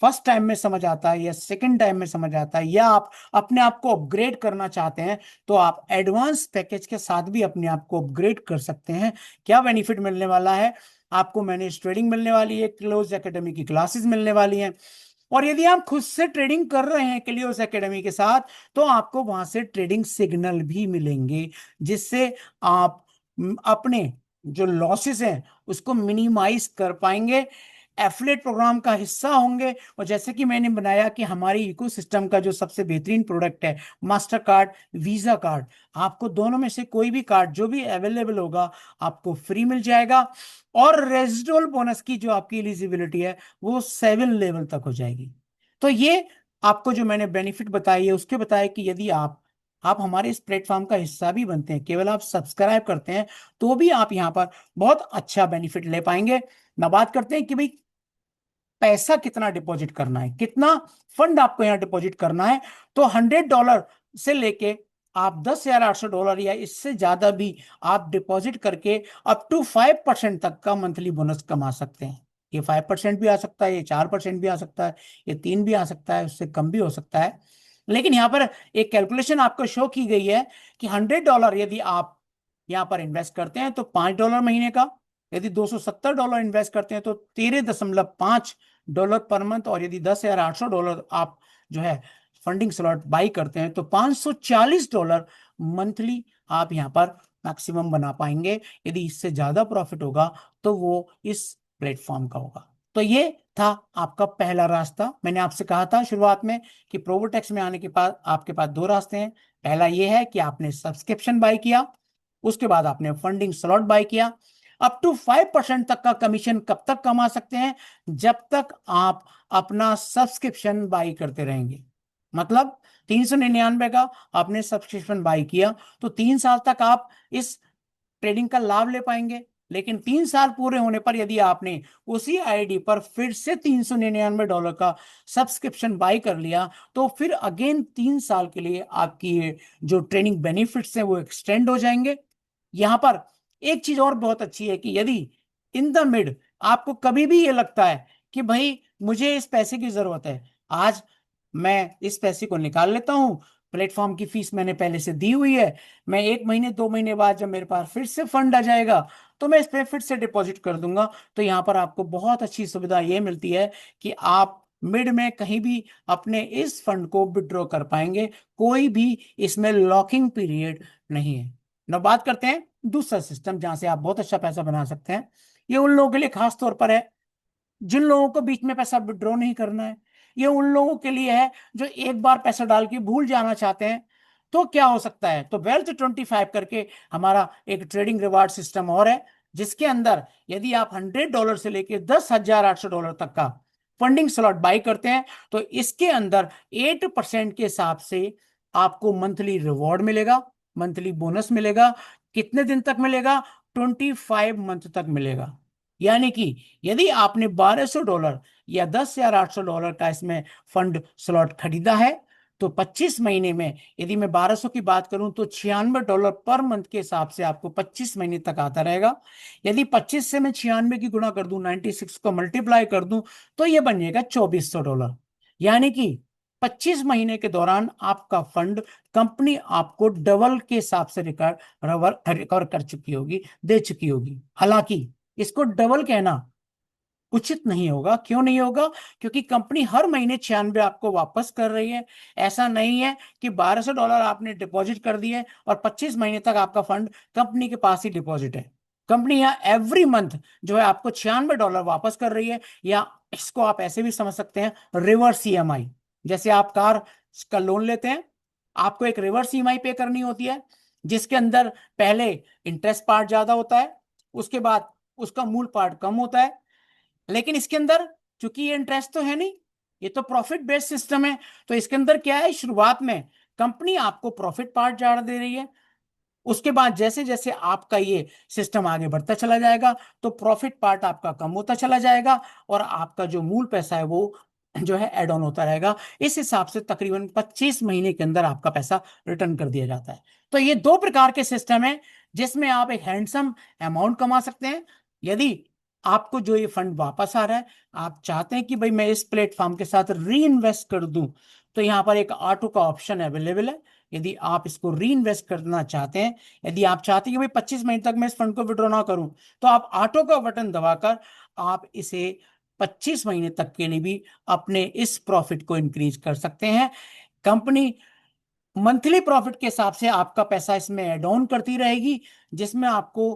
फर्स्ट टाइम में समझ आता है या सेकंड टाइम में समझ आता है, या आप अपने आप को अपग्रेड करना चाहते हैं, तो आप एडवांस पैकेज के साथ भी अपने आप को अपग्रेड कर सकते हैं। क्या बेनिफिट मिलने वाला है आपको, मैनेज ट्रेडिंग मिलने वाली है, क्लोज एकेडमी की क्लासेस मिलने वाली हैं, और यदि आप खुद से ट्रेडिंग कर रहे हैं क्लियोस एकेडमी के साथ, तो आपको वहां से ट्रेडिंग सिग्नल भी मिलेंगे, जिससे आप अपने जो लॉसेस हैं उसको मिनिमाइज कर पाएंगे, एफिलिएट प्रोग्राम का हिस्सा होंगे। और जैसे कि मैंने बनाया कि हमारी इकोसिस्टम का जो सबसे बेहतरीन प्रोडक्ट है मास्टर कार्ड, वीजा कार्ड, आपको दोनों में से कोई भी कार्ड जो भी अवेलेबल होगा आपको फ्री मिल जाएगा। और रेजिडुअल बोनस की जो आपकी एलिजिबिलिटी है वो 7 लेवल तक हो जाएगी। तो ये आपको जो मैंने बेनिफिट बताई है उसके बताया कि यदि आप हमारे इस प्लेटफॉर्म का हिस्सा भी बनते हैं, केवल आप सब्सक्राइब करते हैं, तो भी आप यहाँ पर बहुत अच्छा बेनिफिट ले पाएंगे। ना बात करते हैं कि भाई पैसा कितना डिपॉजिट करना है, कितना फंड आपको यहाँ डिपॉजिट करना है। तो $100 से लेके आप $10,800 या इससे ज्यादा भी आप डिपॉजिट करके अप टू 5% तक का मंथली बोनस कमा सकते हैं। ये 5% भी आ सकता है, ये 4% भी आ सकता है, ये 3 भी आ सकता है, उससे कम भी हो सकता है। लेकिन यहाँ पर एक कैलकुलेशन आपको शो की गई है कि $100 यदि आप यहाँ पर इन्वेस्ट करते हैं तो $5 महीने का, यदि $270 इन्वेस्ट करते हैं तो $13.5 पर मंथ, और यदि $10,800 आप जो है फंडिंग स्लॉट बाई करते हैं तो $540 मंथली आप यहाँ पर मैक्सिमम बना पाएंगे। यदि इससे ज्यादा प्रॉफिट होगा तो वो इस प्लेटफॉर्म का होगा। तो ये था आपका पहला रास्ता। मैंने आपसे कहा था शुरुआत में कि प्रोबोटेक्स में आने के बाद आपके पास दो रास्ते हैं। पहला ये है कि आपने सब्सक्रिप्शन बाय किया, उसके बाद आपने फंडिंग स्लॉट बाय किया। अप टू 5% तक का कमीशन कब तक कमा सकते हैं, जब तक आप अपना सब्सक्रिप्शन बाई करते रहेंगे। मतलब 399 का आपने सब्सक्रिप्शन बाई किया तो 3 साल तक आप इस ट्रेडिंग का लाभ ले पाएंगे। लेकिन 3 साल पूरे होने पर यदि आपने उसी आईडी पर फिर से $399 का सब्सक्रिप्शन बाई कर लिया, तो फिर अगेन 3 साल के लिए आपकी जो ट्रेनिंग बेनिफिट्स हैं वो एक्सटेंड हो जाएंगे। यहां पर एक चीज और बहुत अच्छी है कि यदि इन द मिड आपको कभी भी ये लगता है कि भाई मुझे इस पैसे की जरूरत है, आज मैं इस पैसे को निकाल लेता हूं, प्लेटफॉर्म की फीस मैंने पहले से दी हुई है, मैं 1 महीने 2 महीने बाद जब मेरे पास फिर से फंड आ जाएगा तो मैं इस पे फिर से डिपॉजिट कर दूंगा। तो यहाँ पर आपको बहुत अच्छी सुविधा ये मिलती है कि आप मिड में कहीं भी अपने इस फंड को विड्रॉ कर पाएंगे, कोई भी इसमें लॉकिंग पीरियड नहीं है। ना बात करते हैं दूसरा सिस्टम जहां से आप बहुत अच्छा पैसा बना सकते हैं। ये उन लोगों के लिए खास तौर पर है जिन लोगों को बीच में पैसा विड्रॉ नहीं करना है। ये उन लोगों के लिए है जो एक बार पैसा डाल के भूल जाना चाहते हैं। तो क्या हो सकता है, तो Wealth25 करके हमारा एक ट्रेडिंग रिवार्ड सिस्टम और है, जिसके अंदर यदि आप $100 से लेके $10,800 तक का फंडिंग स्लॉट बाई करते हैं तो इसके अंदर 8% के हिसाब से आपको मंथली रिवॉर्ड मिलेगा, मंथली बोनस मिलेगा। कितने दिन तक मिलेगा? 25 मंथ तक मिलेगा। यानी कि यदि आपने $1,200 या $10,800 का इसमें फंड स्लॉट खरीदा है तो 25 महीने में यदि मैं 1200 की बात करूं तो $96 पर मंथ के हिसाब से आपको 25 महीने तक आता रहेगा। यदि 25 से मैं 96 की गुणा कर दूं, 96 को मल्टीप्लाई कर दूं, तो ये बन जाएगा $2400। यानी कि 25 महीने के दौरान आपका फंड कंपनी आपको डबल के हिसाब से रिकवर रिकवर कर चुकी होगी, दे चुकी होगी। हालांकि इसको डबल कहना उचित नहीं होगा। क्यों नहीं होगा? क्योंकि कंपनी हर महीने 96 आपको वापस कर रही है। ऐसा नहीं है कि $1200 आपने डिपॉजिट कर दिए और 25 महीने तक आपका फंड कंपनी के पास ही डिपॉजिट है। कंपनी यहाँ एवरी मंथ जो है आपको $96 वापस कर रही है। या इसको आप ऐसे भी समझ सकते हैं, रिवर्स ईएमआई। जैसे आप कार का लोन लेते हैं, आपको एक रिवर्स ईएमआई पे करनी होती है, जिसके अंदर पहले इंटरेस्ट पार्ट ज्यादा होता है, उसके बाद उसका मूल पार्ट कम होता है। लेकिन इसके अंदर चूंकि ये इंटरेस्ट तो है नहीं, ये तो प्रॉफिट बेस्ड सिस्टम है, तो इसके अंदर क्या है, शुरुआत में कंपनी आपको प्रॉफिट पार्ट ज्यादा दे रही है। उसके बाद जैसे जैसे आपका ये सिस्टम आगे बढ़ता चला जाएगा तो प्रॉफिट पार्ट आपका कम होता चला जाएगा और आपका जो मूल पैसा है वो जो है एड ऑन होता रहेगा। इस हिसाब से तकरीबन 25 महीने के अंदर आपका पैसा रिटर्न कर दिया जाता है। तो ये दो प्रकार के सिस्टम है जिसमें आप एक हैंडसम अमाउंट कमा सकते हैं। यदि आपको जो ये फंड वापस आ रहा है, आप चाहते हैं कि भाई मैं इस प्लेटफॉर्म के साथ री इन्वेस्ट कर दूं, तो यहाँ पर एक ऑटो का ऑप्शन अवेलेबल है। यदि आप इसको री इन्वेस्ट करना चाहते हैं, यदि आप चाहते हैं कि भाई 25 महीने तक मैं इस फंड को विड्रॉ ना करूं, तो आप ऑटो का बटन दबाकर आप इसे 25 महीने तक के लिए भी अपने इस प्रॉफिट को इंक्रीज कर सकते हैं। कंपनी मंथली प्रॉफिट के हिसाब से आपका पैसा इसमें एड ऑन करती रहेगी, जिसमें आपको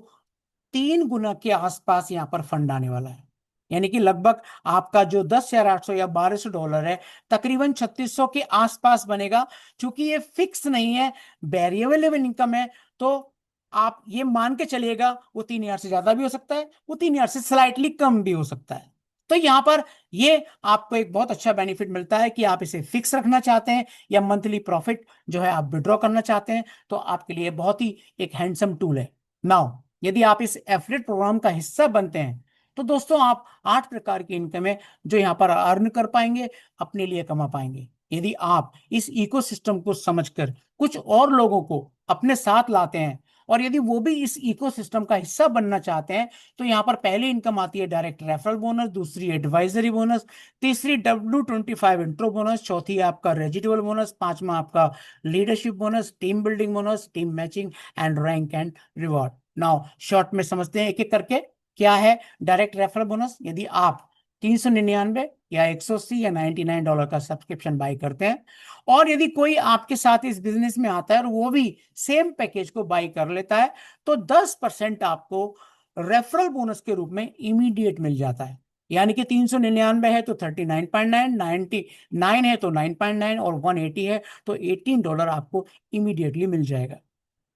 3 गुना के आसपास यहां पर फंड आने वाला है। यानी कि लगभग आपका जो 10,800 या $1,200 है, तकरीबन 3,600 के आसपास बनेगा। क्योंकि ये फिक्स नहीं है, वेरिएबल इनकम है, तो आप ये मान के चलिएगा वो 3,000 से ज्यादा भी हो सकता है, वो 3,000 से स्लाइटली कम भी हो सकता है। तो यहां पर ये आपको एक बहुत अच्छा बेनिफिट मिलता है कि आप इसे फिक्स रखना चाहते हैं या मंथली प्रॉफिट जो है आप विड्रॉ करना चाहते हैं, तो आपके लिए बहुत ही एक हैंडसम टूल है। नाउ यदि आप इस एफिलिएट प्रोग्राम का हिस्सा बनते हैं, तो दोस्तों आप 8 प्रकार की इनकम है जो यहाँ पर अर्न कर पाएंगे, अपने लिए कमा पाएंगे। यदि आप इस इकोसिस्टम को समझकर कुछ और लोगों को अपने साथ लाते हैं और यदि वो भी इस इकोसिस्टम का हिस्सा बनना चाहते हैं, तो यहाँ पर पहली इनकम आती है डायरेक्ट रेफरल बोनस, दूसरी एडवाइजरी बोनस, तीसरी W25 इंट्रो बोनस, चौथी है आपका रेजिडुअल बोनस, पांचवा आपका leadership bonus, team building bonus, team matching and rank and reward. Now short में समझते हैं एक एक करके। क्या है डायरेक्ट रेफरल बोनस? यदि आप 399 या 180 या $99 का सब्सक्रिप्शन बाई करते हैं और यदि कोई आपके साथ इस बिजनेस में आता है और वो भी सेम पैकेज को बाई कर लेता है, तो 10% आपको रेफरल बोनस के रूप में इमीडिएट मिल जाता है। यानी कि 399 है तो 39.9, 99 है तो 9.9 और 180 है तो $18 आपको इमीडिएटली मिल जाएगा।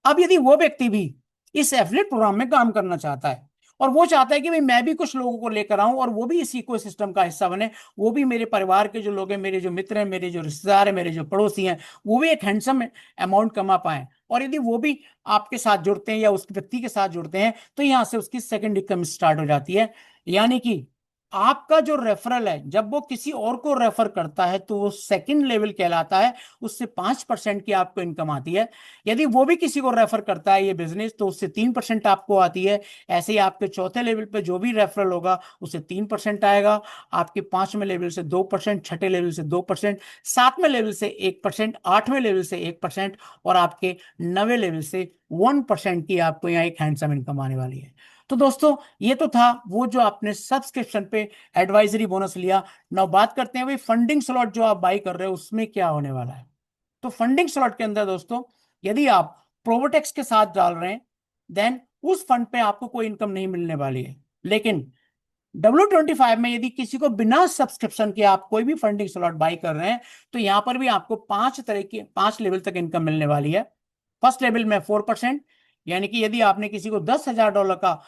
अब यदि वो व्यक्ति भी इस एफिलिएट प्रोग्राम में काम करना चाहता है और वो चाहता है कि भाई मैं भी कुछ लोगों को लेकर आऊं और वो भी इस इकोसिस्टम का हिस्सा बने, वो भी मेरे परिवार के जो लोग हैं, मेरे जो मित्र हैं, मेरे जो रिश्तेदार हैं, मेरे जो पड़ोसी हैं, वो भी एक हैंडसम अमाउंट कमा पाए, और यदि वो भी आपके साथ जुड़ते हैं या उस व्यक्ति के साथ जुड़ते हैं, तो यहां से उसकी सेकंड इनकम स्टार्ट हो जाती है। यानी कि आपका जो रेफरल है, जब वो किसी और को रेफर करता है तो वो सेकंड लेवल कहलाता है, उससे 5% की आपको इनकम आती है। यदि वो भी किसी को रेफर करता है ये बिजनेस, तो उससे 3% आपको आती है। ऐसे ही आपके चौथे लेवल पे जो भी रेफरल होगा उससे 3% आएगा, आपके पांचवें लेवल से 2%, छठे लेवल से 2%, सातवें लेवल से 1%, आठवें लेवल से 1% और आपके 9वें लेवल से 1% की आपको यहाँ एक हैंडसम इनकम आने वाली है। तो दोस्तों ये तो था वो जो आपने सब्सक्रिप्शन पे एडवाइजरी बोनस लिया। नाउ बात करते हैं भाई फंडिंग स्लॉट जो आप बाई कर रहे हो उसमें क्या होने वाला है। तो फंडिंग स्लॉट के अंदर दोस्तों, यदि आप प्रोवोटेक्स के साथ डाल रहे हैं, देन उस फंड पे आपको कोई इनकम नहीं मिलने वाली है। लेकिन W25 में यदि किसी को बिना सब्सक्रिप्शन के आप कोई भी फंडिंग स्लॉट बाई कर रहे हैं, तो यहां पर भी आपको 5 लेवल तक इनकम मिलने वाली है। फर्स्ट लेवल में 4%, यानी कि यदि आपने किसी को $10,000 का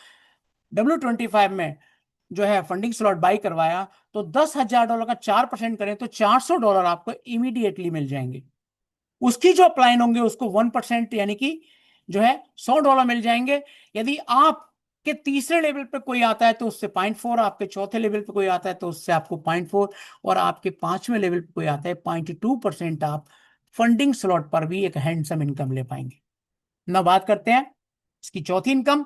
W25 में जो है फंडिंग स्लॉट बाई करवाया, तो $10,000 का 4% करें तो $400 आपको इमीडिएटली मिल जाएंगे। उसकी जो अपलाइन होंगे उसको 1% यानी कि जो है $100 मिल जाएंगे। यदि आपके तीसरे लेवल पे कोई आता है तो उससे 0.4, आपके चौथे लेवल पे कोई आता है तो उससे आपको 0.4 और आपके पांचवें लेवल पे कोई आता है 0.2% आप फंडिंग स्लॉट पर भी एक हैंडसम इनकम ले पाएंगे। ना बात करते हैं इसकी चौथी इनकम,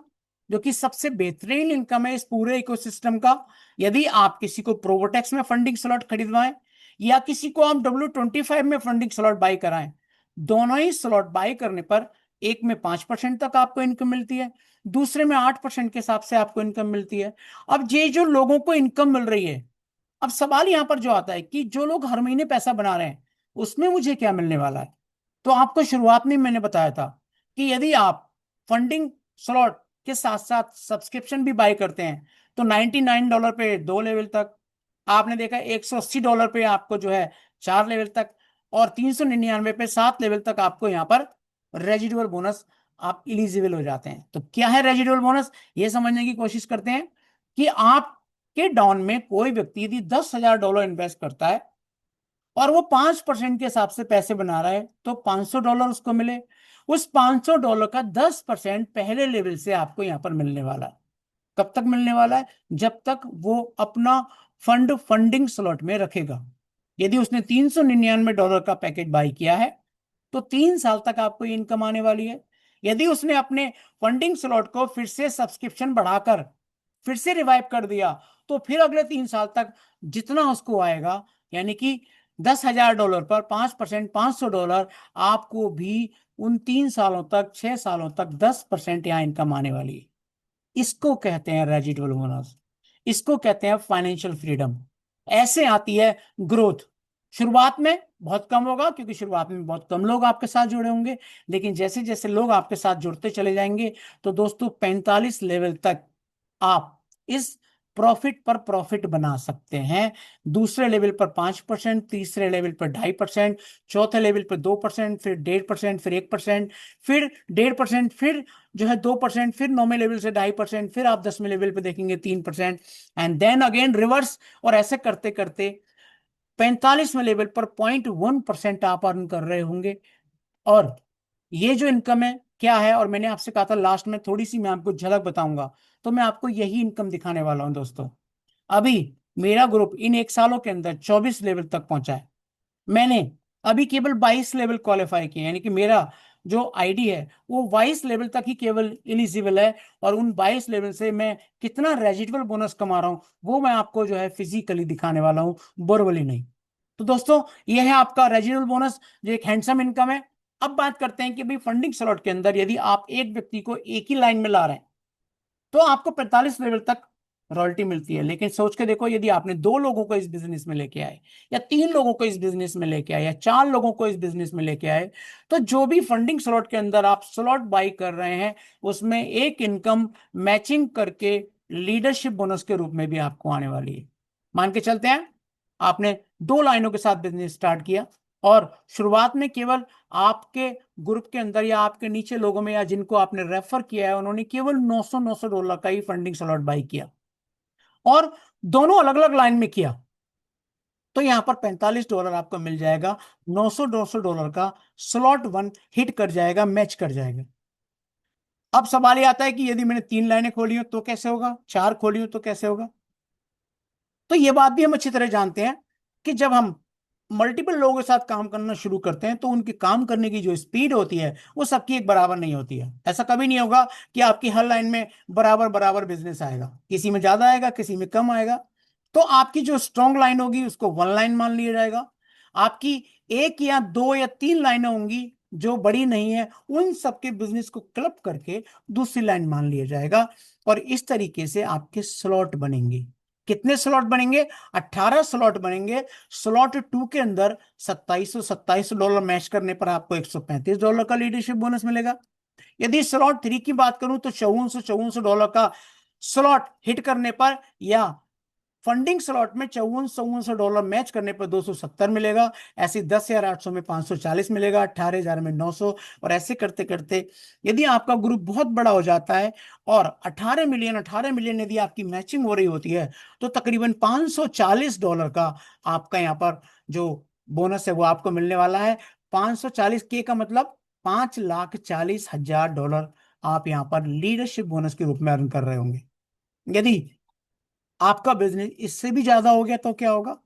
जो कि सबसे बेहतरीन इनकम है इस पूरे इकोसिस्टम का। यदि आप किसी को प्रोवोटेक्स में फंडिंग स्लॉट खरीदवाएं या किसी को आप W25 में फंडिंग स्लॉट बाई कराएं, दोनों ही स्लॉट बाई करने पर एक में 5% तक आपको इनकम मिलती है, दूसरे में 8% के हिसाब से आपको इनकम मिलती है। अब ये जो लोगों को इनकम मिल रही है, अब सवाल यहां पर जो आता है कि जो लोग हर महीने पैसा बना रहे हैं उसमें मुझे क्या मिलने वाला है। तो आपको शुरुआत में मैंने बताया था कि यदि आप फंडिंग स्लॉट के साथ साथ सब्सक्रिप्शन भी बाय करते हैं तो $99 पे 2 लेवल तक, आपने देखा $180 पे आपको जो है 4 लेवल तक, और 399 पे 7 लेवल तक आपको यहाँ पर रेजिडुअल बोनस आप इलिजिबल हो जाते हैं। तो क्या है रेजिडुअल बोनस, ये समझने की कोशिश करते हैं कि आपके डाउन में कोई व्यक्ति यदि $10,000 इन्वेस्ट करता है और वो 5% के हिसाब से पैसे बना रहा है तो $500 उसको मिले। उस $500 का 10% पहले लेवल से आपको यहां पर मिलने वाला है। कब तक मिलने वाला है, जब तक वो अपना फंडिंग स्लॉट में रखेगा। यदि उसने $399 का पैकेज बाई किया है तो 3 साल तक आपको ये इनकम आने वाली है। यदि उसने अपने फंडिंग स्लॉट को फिर से सब्सक्रिप्शन बढ़ाकर फिर से रिवाइव कर दिया तो फिर अगले 3 साल तक जितना उसको आएगा, यानी कि $10,000 पर 5%, $500, आपको भी उन 3 सालों तक, 6 सालों तक 10% यहाँ इनकम आने वाली है। इसको कहते हैं रेजिडुअल बोनस, इसको कहते हैं फाइनेंशियल फ्रीडम। ऐसे आती है ग्रोथ। शुरुआत में बहुत कम होगा क्योंकि शुरुआत में बहुत कम लोग आपके साथ जुड़े होंगे, लेकिन जैसे जैसे लोग आपके साथ जुड़ते चले जाएंगे तो दोस्तों 45 लेवल तक आप इस प्रॉफिट पर प्रॉफिट बना सकते हैं। दूसरे लेवल पर 5%, तीसरे लेवल पर 2.5%, चौथे लेवल पर 2%, फिर 1.5%, फिर 1%, फिर 1.5%, फिर जो है 2%, फिर 9वें लेवल से 2.5%, फिर आप 10वें लेवल पे देखेंगे 3%, एंड देन अगेन रिवर्स। और ऐसे करते करते 45वें लेवल पर 0.1% आप अर्न कर रहे होंगे। और ये जो इनकम है क्या है, और मैंने आपसे कहा था लास्ट में थोड़ी सी मैं आपको झलक बताऊंगा, तो मैं आपको यही इनकम दिखाने वाला हूं दोस्तों। अभी मेरा ग्रुप इन 1 सालों के अंदर 24 लेवल तक पहुंचा है। मैंने अभी केवल 22 लेवल क्वालिफाई किए, यानी कि मेरा जो आईडी है वो 22 लेवल तक ही केवल एलिजिबल है। और उन 22 लेवल से मैं कितना रेजिडुअल बोनस कमा रहा हूं वो मैं आपको जो है फिजिकली दिखाने वाला हूं, वर्बली नहीं। तो दोस्तों ये है आपका रेजिडुअल बोनस, जो एक हैंडसम इनकम है। अब बात करते हैं कि भाई फंडिंग स्लॉट के अंदर यदि आप एक व्यक्ति को एक ही लाइन में ला रहे हैं तो आपको 45 लेवल तक रॉयल्टी मिलती है। लेकिन सोच के देखो, यदि आपने 2 लोगों को इस बिजनेस में लेके आए, या 3 लोगों को इस बिजनेस में लेके आए, या 4 लोगों को इस बिजनेस में लेके आए, तो जो भी फंडिंग स्लॉट के अंदर आप स्लॉट बाई कर रहे हैं उसमें एक इनकम मैचिंग करके लीडरशिप बोनस के रूप में भी आपको आने वाली है। मान के चलते हैं आपने 2 लाइनों के साथ बिजनेस स्टार्ट किया और शुरुआत में केवल आपके ग्रुप के अंदर या आपके नीचे लोगों में या जिनको आपने रेफर किया है उन्होंने केवल 900 का ही फंडिंग स्लॉट बाई किया, और दोनों अलग अलग लाइन में किया, तो यहां पर $45 आपको मिल जाएगा। 900 का स्लॉट 1 हिट कर जाएगा, मैच कर जाएगा। अब सवाल ये आता है कि यदि मैंने 3 लाइनें खोली हो तो कैसे होगा, 4 खोली हो तो कैसे होगा। तो ये बात भी हम अच्छी तरह जानते हैं कि जब हम मल्टीपल लोगों के साथ काम करना शुरू करते हैं तो उनकी काम करने की जो स्पीड होती है वो सबकी एक बराबर नहीं होती है। ऐसा कभी नहीं होगा कि आपकी हर लाइन में बराबर बराबर बिजनेस आएगा, किसी में ज्यादा आएगा, किसी में कम आएगा। तो आपकी जो स्ट्रॉन्ग लाइन होगी उसको 1 लाइन मान लिया जाएगा। आपकी 1 या 2 या 3 लाइनें होंगी जो बड़ी नहीं है, उन सबके बिजनेस को क्लब करके दूसरी लाइन मान लिया जाएगा। और इस तरीके से आपके स्लॉट बनेंगे। कितने स्लॉट बनेंगे, 18 स्लॉट बनेंगे। स्लॉट 2 के अंदर $2727 मैच करने पर आपको $135 का लीडरशिप बोनस मिलेगा। यदि स्लॉट 3 की बात करूं तो $5400 का स्लॉट हिट करने पर, या फंडिंग स्लॉट में $5400 मैच करने पर 270 मिलेगा। ऐसे 10,800 में 540 मिलेगा, 18,000 में 900, और ऐसे करते करते यदि आपका ग्रुप बहुत बड़ा हो जाता है और 18 मिलियन यदि आपकी मैचिंग हो रही होती है तो तकरीबन $540 का आपका यहाँ पर जो बोनस है वो आपको मिलने वाला है। 540K का मतलब $5,40,000 आप यहाँ पर लीडरशिप बोनस के रूप में अर्न कर रहे होंगे। यदि आपका बिजनेस इससे भी ज्यादा हो गया तो क्या होगा,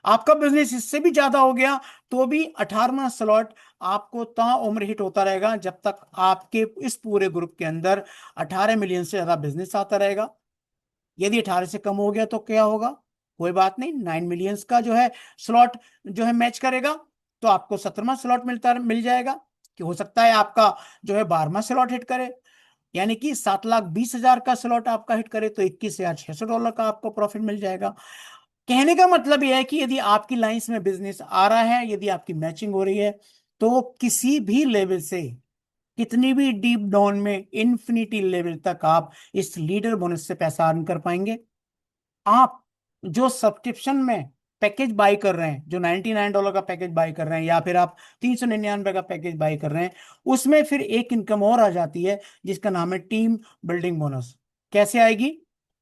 आपका बिजनेस इससे भी ज्यादा हो गया तो भी 18वां स्लॉट आपको ताउम्र हिट होता रहेगा जब तक आपके इस पूरे ग्रुप के अंदर 18 मिलियन से ज्यादा बिजनेस आता रहेगा। यदि 18 से कम हो गया तो क्या होगा? कोई बात नहीं, 9 मिलियंस का जो है स्लॉट जो है मैच करेगा, तो आपको 17वां स्लॉट मिल जाएगा। कि हो सकता है आपका जो है 12वां स्लॉट हिट करे, यानी कि 7,20,000 का स्लॉट आपका हिट करे तो $21,600 का आपको प्रॉफिट मिल जाएगा। कहने का मतलब यह है कि यदि आपकी लाइंस में बिजनेस आ रहा है, यदि आपकी मैचिंग हो रही है, तो किसी भी लेवल से, कितनी भी डीप डाउन में, इन्फिनिटी लेवल तक आप इस लीडर बोनस से पैसा अर्न कर पाएंगे। आप जो सब्सक्रिप्शन में पैकेज बाई कर रहे हैं, जो $99 का पैकेज बाई कर रहे हैं, या फिर आप 399 का पैकेज बाई कर रहे हैं, उसमें फिर एक इनकम और आ जाती है जिसका नाम है टीम बिल्डिंग बोनस। कैसे आएगी?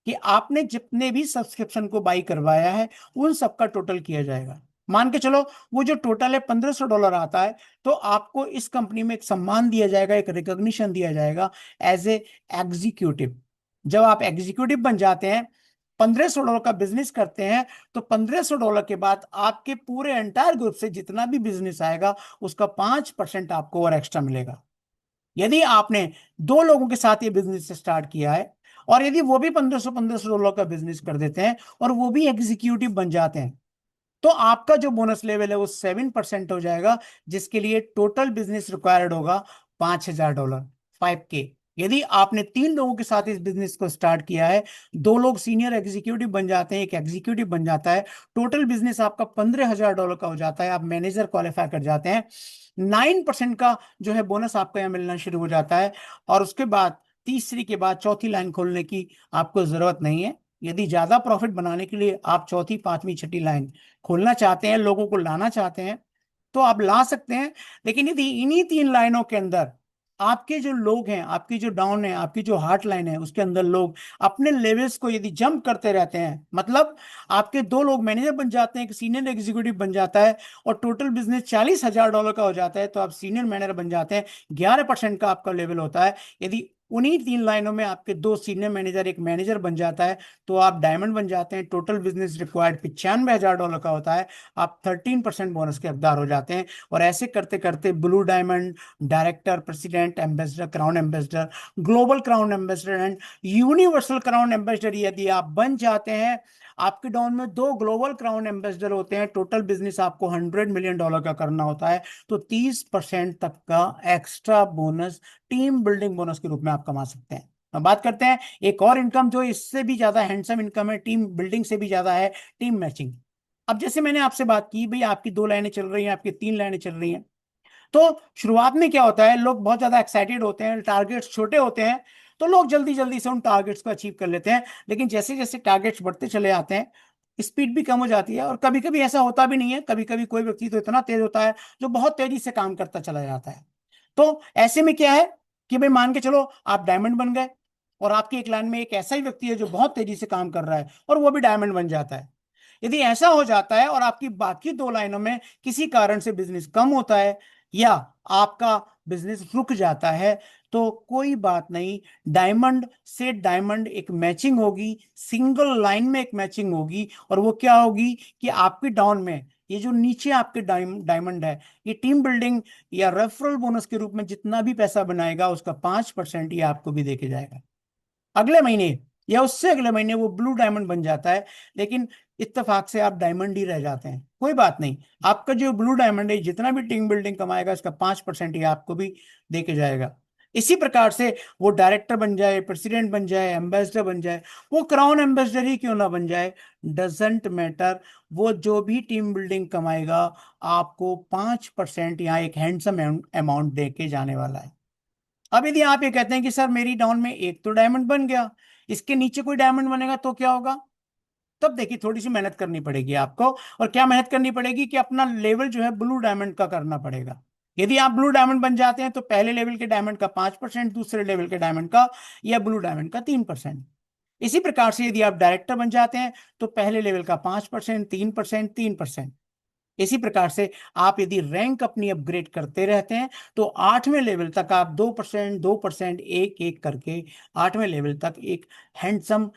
कि आपने जितने भी सब्सक्रिप्शन को बाई करवाया है उन सबका टोटल किया जाएगा। मान के चलो वो जो टोटल है $1,500 आता है, तो आपको इस कंपनी में एक सम्मान दिया जाएगा, एक रिकॉग्निशन दिया जाएगा एज ए एग्जीक्यूटिव। जब आप एग्जीक्यूटिव बन जाते हैं, $1,500 का बिजनेस करते हैं, तो $1,500 के बाद आपके पूरे एंटायर ग्रुप से जितना भी बिजनेस आएगा उसका 5% आपको और एक्स्ट्रा मिलेगा। यदि आपने दो लोगों के साथ ये बिजनेस स्टार्ट किया है, और यदि वो भी 1,500 का बिजनेस कर देते हैं और वो भी एग्जीक्यूटिव बन जाते हैं, तो आपका जो बोनस लेवल है वो 7% हो जाएगा, जिसके लिए टोटल बिजनेस रिक्वायर्ड होगा $5,000, 5K। यदि आपने तीन लोगों के साथ इस बिजनेस को स्टार्ट किया है, दो लोग सीनियर एग्जीक्यूटिव बन जाते हैं, एक एग्जीक्यूटिव बन जाता है, टोटल बिजनेस आपका $15,000 का हो जाता है, आप मैनेजर क्वालिफाई कर जाते हैं, 9% का जो है बोनस आपको यहाँ मिलना शुरू हो जाता है। और उसके बाद तीसरी के बाद चौथी लाइन खोलने की आपको जरूरत नहीं है। यदि ज्यादा प्रॉफिट बनाने के लिए आप चौथी, पांचवी, छठी लाइन खोलना चाहते हैं, लोगों को लाना चाहते हैं, तो आप ला सकते हैं। लेकिन यदि इन्हीं तीन लाइनों के अंदर आपके जो लोग हैं, आपकी जो डाउन है, आपकी जो हार्ट लाइन है, उसके अंदर लोग अपने लेवल्स को यदि जंप करते रहते हैं, मतलब आपके दो लोग मैनेजर बन जाते हैं, एक सीनियर एग्जीक्यूटिव बन जाता है, और टोटल बिजनेस $40,000 का हो जाता है, तो आप सीनियर मैनेजर बन जाते हैं, 11% का आपका लेवल होता है। यदि उन्हीं तीन लाइनों में आपके दो सीनियर मैनेजर, एक मैनेजर बन जाता है, तो आप डायमंड बन जाते हैं। टोटल बिजनेस रिक्वायर्ड $95,000 का होता है, आप 13% बोनस के हकदार हो जाते हैं। और ऐसे करते करते blue diamond, director, president, ambassador, crown ambassador, global crown ambassador and universal crown ambassador यदि आप बन जाते हैं, आपके डाउन में दो ग्लोबल क्राउन एम्बेसडर होते हैं, टोटल बिजनेस आपको $100 मिलियन का करना होता है, तो 30% तक का extra bonus team building bonus के रूप में आप कमा सकते हैं। अब बात करते हैं एक और इनकम जो इससे भी ज्यादा हैंडसम इनकम है, टीम बिल्डिंग से भी ज्यादा है, टीम मैचिंग। अब जैसे मैंने आपसे बात की भाई, आपकी दो लाइनें चल रही हैं, आपकी तीन लाइनें चल रही हैं, तो शुरुआत में क्या होता है, लोग बहुत ज्यादा एक्साइटेड होते हैं, टारगेट्स छोटे होते हैं, तो लोग जल्दी जल्दी से उन टारगेट्स को अचीव कर लेते हैं। लेकिन जैसे जैसे टारगेट्स बढ़ते चले जाते हैं, स्पीड भी कम हो जाती है, और कभी कभी ऐसा होता भी नहीं है, कभी कभी कोई व्यक्ति तो इतना तेज होता है जो बहुत तेजी से काम करता चला जाता है। तो ऐसे में क्या है कि भाई मान के चलो आप डायमंड बन गए, और आपकी एक लाइन में एक ऐसा ही व्यक्ति है जो बहुत तेजी से काम कर रहा है और वो भी डायमंड बन जाता है। यदि ऐसा हो जाता है और आपकी बाकी दो लाइनों में किसी कारण से बिजनेस कम होता है, या आपका बिजनेस रुक जाता है, तो कोई बात नहीं, डायमंड से डायमंड एक मैचिंग होगी, सिंगल लाइन में एक मैचिंग होगी। और वो क्या होगी कि आपकी डाउन में ये जो नीचे आपके डायमंड है, ये टीम बिल्डिंग या रेफरल बोनस के रूप में जितना भी पैसा बनाएगा उसका 5% ये आपको भी देके जाएगा। अगले महीने या उससे अगले महीने वो ब्लू डायमंड बन जाता है, लेकिन इत्तेफाक से आप डायमंड ही रह जाते हैं, कोई बात नहीं, आपका जो ब्लू डायमंड है जितना भी टीम बिल्डिंग कमाएगा इसका 5% ही आपको भी देके जाएगा। इसी प्रकार से वो डायरेक्टर बन जाए, प्रेसिडेंट बन जाए, एम्बेसडर बन जाए, वो क्राउन एम्बेसडर ही क्यों ना बन जाए, डजेंट मैटर, वो जो भी टीम बिल्डिंग कमाएगा आपको 5% यहाँ एक हैंडसम अमाउंट दे के जाने वाला है। अब यदि आप ये कहते हैं कि सर मेरी डाउन में एक तो डायमंड बन गया, इसके नीचे कोई डायमंड बनेगा तो क्या होगा, तब देखिए थोड़ी सी मेहनत करनी पड़ेगी आपको। और क्या मेहनत करनी पड़ेगी कि अपना लेवल जो है ब्लू डायमंड का करना पड़ेगा। यदि आप ब्लू डायमंड बन जाते हैं तो पहले लेवल के डायमंड का 5%, दूसरे लेवल के डायमंड का या ब्लू डायमंड का 3%। इसी प्रकार से यदि आप डायरेक्टर बन जाते हैं तो पहले लेवल का 5%, 3%, 3%। इसी प्रकार से आप यदि रैंक अपनी अपग्रेड करते रहते हैं तो 8वें लेवल तक आप 2%, 2%, एक एक करके 8वें लेवल तक एक हैंडसम,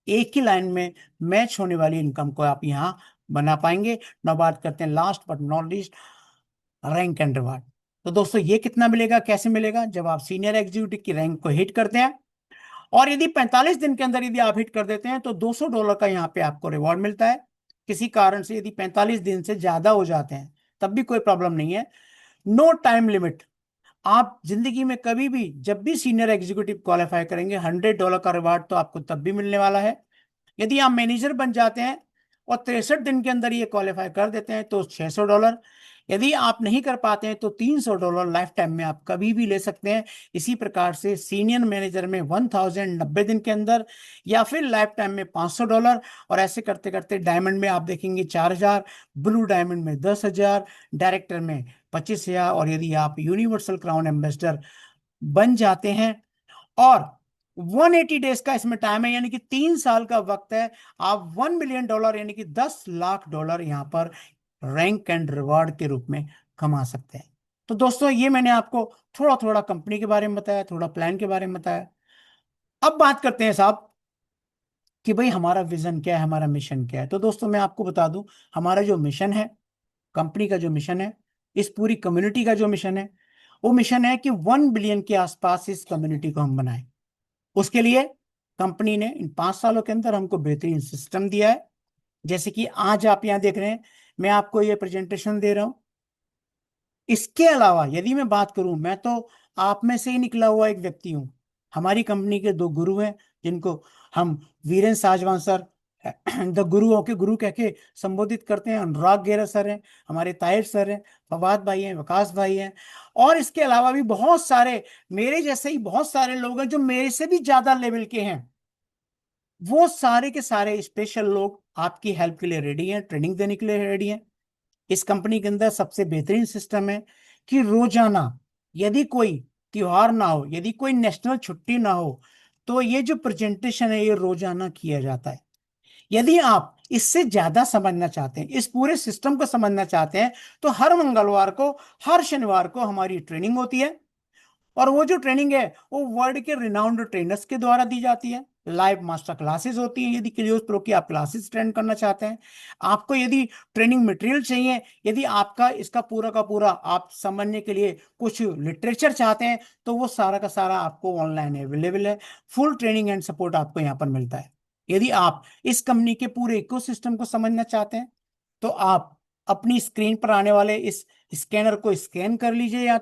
एक ही लाइन में मैच होने वाली इनकम को आप यहां बना पाएंगे। now बात करते हैं last but not least, rank and reward. तो दोस्तों ये कितना मिलेगा, कैसे मिलेगा, जब आप सीनियर एग्जीक्यूटिव की रैंक को हिट करते हैं, और यदि 45 दिन के अंदर यदि आप हिट कर देते हैं तो $200 का यहाँ पे आपको रिवॉर्ड मिलता है। किसी कारण से यदि 45 दिन से ज्यादा हो जाते हैं तब भी कोई प्रॉब्लम नहीं है, नो टाइम लिमिट। आप जिंदगी में कभी भी जब भी सीनियर एग्जीक्यूटिव क्वालिफाई करेंगे, $100 का रिवार्ड तो आपको तब भी मिलने वाला है। यदि आप मैनेजर बन जाते हैं और 63 दिन के अंदर ये क्वालिफाई कर देते हैं तो $600। यदि आप नहीं कर पाते हैं तो $300 लाइफ टाइम में आप कभी भी ले सकते हैं। इसी प्रकार से सीनियर मैनेजर में 1090 दिन के अंदर, या फिर लाइफ टाइम में $500। और ऐसे करते करते डायमंड में आप देखेंगे 4000, ब्लू डायमंड में 10,000, डायरेक्टर में 25,000, और यदि आप यूनिवर्सल क्राउन एम्बेसडर बन जाते हैं और 180 डेज का इसमें टाइम है, यानी कि 3 साल का वक्त है, आप $1 मिलियन यानी कि $10 लाख यहां पर रैंक एंड रिवार्ड के रूप में कमा सकते हैं। तो दोस्तों ये मैंने आपको थोड़ा थोड़ा कंपनी के बारे में बताया, थोड़ा प्लान के बारे में बताया। अब बात करते हैं साहब कि भाई हमारा विजन क्या है, हमारा मिशन क्या है। तो दोस्तों मैं आपको बता दूं, हमारा जो मिशन है, कंपनी का जो मिशन है, इस पूरी कम्युनिटी का जो मिशन है, वो मिशन है कि 1 बिलियन के आसपास इस कम्युनिटी को हम बनाएं। उसके लिए कंपनी ने इन 5 सालों के अंदर हमको बेहतरीन सिस्टम दिया है। जैसे कि आज आप यहां देख रहे हैं, मैं आपको ये प्रेजेंटेशन दे रहा हूं। इसके अलावा यदि मैं बात करूं, मैं तो आप में से ही निकला हुआ एक व्यक्ति हूं। हमारी कंपनी के 2 गुरु हैं जिनको हम वीरेंद्र साजवान सर द गुरुओं के गुरु कह के संबोधित करते हैं, अनुराग गेरा सर हैं, हमारे ताहिर सर हैं, फवाद भाई हैं, विकास भाई हैं, और इसके अलावा भी बहुत सारे मेरे जैसे ही बहुत सारे लोग हैं जो मेरे से भी ज्यादा लेवल के हैं। वो सारे के सारे स्पेशल लोग आपकी हेल्प के लिए रेडी हैं, ट्रेनिंग देने के लिए रेडी हैं। इस कंपनी के अंदर सबसे बेहतरीन सिस्टम है कि रोजाना यदि कोई त्योहार ना हो, यदि कोई नेशनल छुट्टी ना हो, तो ये जो प्रेजेंटेशन है ये रोजाना किया जाता है। यदि आप इससे ज्यादा समझना चाहते हैं, इस पूरे सिस्टम को समझना चाहते हैं, तो हर मंगलवार को, हर शनिवार को हमारी ट्रेनिंग होती है। और वो जो ट्रेनिंग है वो वर्ल्ड के रिनाउंड ट्रेनर्स के द्वारा दी जाती है। लाइव मास्टर क्लासेस होती हैं, यदि क्लियोस प्रो की आप क्लासेस अटेंड करना चाहते हैं। आपको यदि ट्रेनिंग मटेरियल चाहिए, यदि आपका इसका पूरा का पूरा आप समझने के लिए कुछ लिटरेचर चाहते हैं, तो वो सारा का सारा आपको ऑनलाइन अवेलेबल है। फुल ट्रेनिंग एंड सपोर्ट आपको यहाँ पर मिलता है। यदि आप इस कंपनी के पूरे इकोसिस्टम को समझना चाहते हैं, तो आप अपनी स्क्रीन पर आने वाले इस स्कैनर को स्कैन कर लीजिए,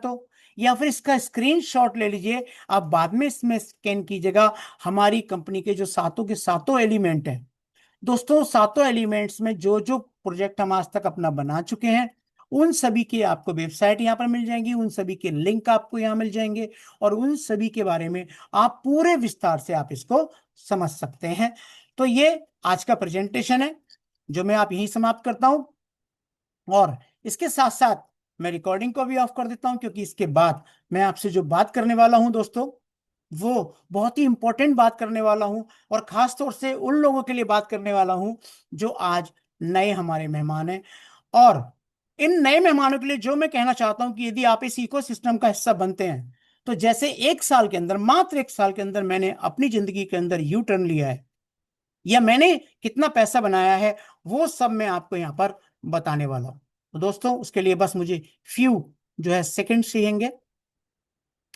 या फिर इसका स्क्रीनशॉट ले लीजिए। आप बाद में इसमें स्कैन कीजिएगा हमारी कंपनी के जो सातों के सातों एलिमेंट हैं। दोस्तों सातों एलिमेंट्स में जो जो प्रोजेक्ट हम आज तक अपना बना चुके हैं, उन सभी की आपको वेबसाइट यहाँ पर मिल जाएंगी, उन सभी के लिंक आपको यहाँ मिल जाएंगे, और उन सभी के बारे में आप पूरे विस्तार से आप इसको समझ सकते हैं। तो ये आज का प्रेजेंटेशन है जो मैं आप यहीं समाप्त करता हूं, और इसके साथ साथ मैं रिकॉर्डिंग को भी ऑफ कर देता हूं, क्योंकि इसके बाद मैं आपसे जो बात करने वाला हूं दोस्तों, वो बहुत ही इंपॉर्टेंट बात करने वाला हूं, और खास तौर से उन लोगों के लिए बात करने वाला हूं जो आज नए हमारे मेहमान हैं। और इन नए मेहमानों के लिए जो मैं कहना चाहता हूं कि यदि आप इस इकोसिस्टम का हिस्सा बनते हैं, तो जैसे 1 साल के अंदर, मात्र 1 साल के अंदर मैंने अपनी जिंदगी के अंदर यू टर्न लिया है, या मैंने कितना पैसा बनाया है, वो सब मैं आपको यहाँ पर बताने वाला हूं। तो दोस्तों उसके लिए बस मुझे फ्यू जो है सेकंड चाहिएंगे,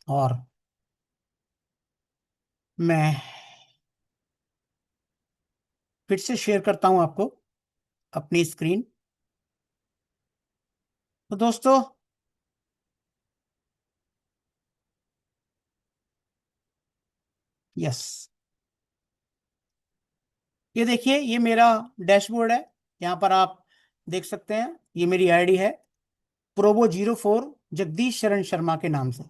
और मैं फिर से शेयर करता हूं आपको अपनी स्क्रीन। तो दोस्तों यस, ये देखिए, ये मेरा डैशबोर्ड है। यहाँ पर आप देख सकते हैं, ये मेरी आईडी है, Probo04 जगदीश शरण शर्मा के नाम से।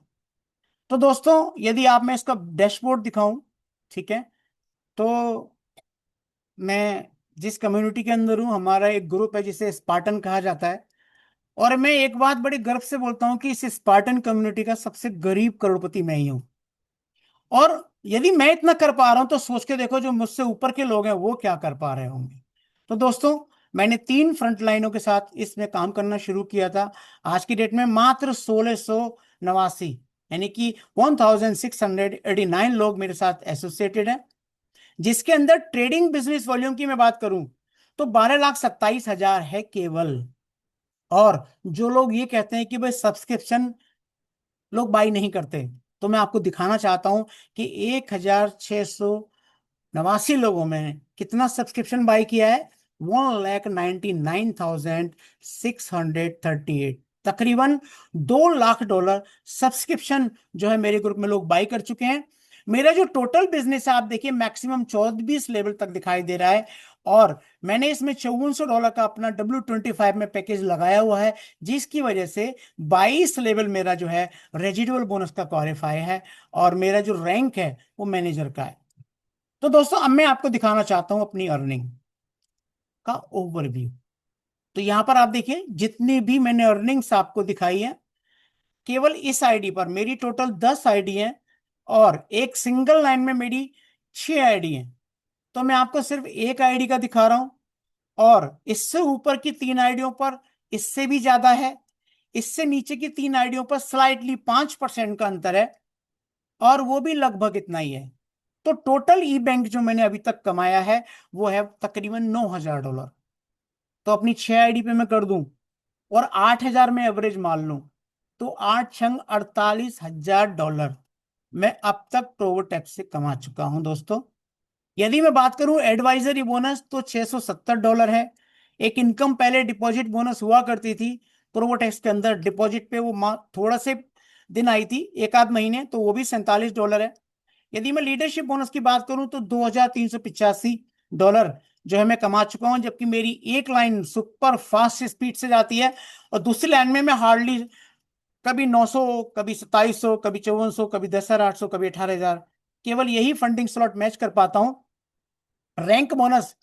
तो दोस्तों यदि आप मैं इसका डैशबोर्ड दिखाऊं, ठीक है, तो मैं जिस कम्युनिटी के अंदर हूं, हमारा एक ग्रुप है जिसे स्पार्टन कहा जाता है। और मैं एक बात बड़े गर्व से बोलता हूं कि इस स्पार्टन कम्युनिटी का सबसे गरीब करोड़पति मैं ही हूं। और यदि मैं इतना कर पा रहा हूं, तो सोच के देखो जो मुझसे ऊपर के लोग हैं वो क्या कर पा रहे होंगे। तो दोस्तों मैंने 3 फ्रंट लाइनों के साथ इसमें काम करना शुरू किया था। आज की डेट में मात्र 1689, यानी कि 1689 लोग मेरे साथ एसोसिएटेड हैं, जिसके अंदर ट्रेडिंग बिजनेस वॉल्यूम की मैं बात करूं तो 12,27,000 है केवल। और जो लोग ये कहते हैं कि भाई सब्सक्रिप्शन लोग बाई नहीं करते। तो मैं आपको दिखाना चाहता हूं कि 1689 लोगों में कितना सब्सक्रिप्शन बाई किया है। 1,99,638, तकरीबन $2 लाख सब्सक्रिप्शन जो है मेरे ग्रुप में लोग बाई कर चुके हैं। मेरा जो टोटल बिजनेस है आप देखिए मैक्सिमम 24 लेवल तक दिखाई दे रहा है, और मैंने इसमें $5400 का अपना W25 में पैकेज लगाया हुआ है, जिसकी वजह से 22 लेवल मेरा जो है रेजिडुअल बोनस का क्वालिफाई है, और मेरा जो रैंक है वो मैनेजर का है। तो दोस्तों अब मैं आपको दिखाना चाहता हूं अपनी अर्निंग का ओवरव्यू। तो यहां पर आप देखिए जितनी भी मैंने अर्निंग्स आपको दिखाई है, केवल इस आईडी पर मेरी टोटल 10 आईडी है, और एक सिंगल लाइन में मेरी 6 आईडी है। तो मैं आपको सिर्फ एक आईडी का दिखा रहा हूं, और इससे ऊपर की 3 आईडियों पर इससे भी ज्यादा है, इससे नीचे की 3 आईडियों पर स्लाइटली 5% का अंतर है, और वो भी लगभग इतना ही है। तो टोटल ई बैंक जो मैंने अभी तक कमाया है वो है तकरीबन $9,000। तो अपनी 6 आईडी पे मैं कर दूं और 8,000 में एवरेज मान लूं, तो 8 छंग $48,000 मैं अब तक प्रोवोटेक्स से कमा चुका हूं दोस्तों। यदि मैं बात करूं एडवाइजरी बोनस तो $670 है। एक इनकम पहले डिपॉजिट बोनस हुआ करती थी प्रोवोटेक्स के अंदर, डिपॉजिट पे वो थोड़ा से दिन आई थी, एक आध महीने, तो वो भी $47 है। यदि मैं लीडरशिप बोनस की बात करूं तो $2,385 जो है मैं कमा चुका हूं, जबकि मेरी एक लाइन सुपर फास्ट स्पीड से जाती है, और दूसरी लाइन में मैं हार्डली कभी 900, कभी 2700, कभी 5400, कभी 10,800, कभी 18,000, केवल यही फंडिंग स्लॉट मैच कर पाता हूं। रैंक बोनस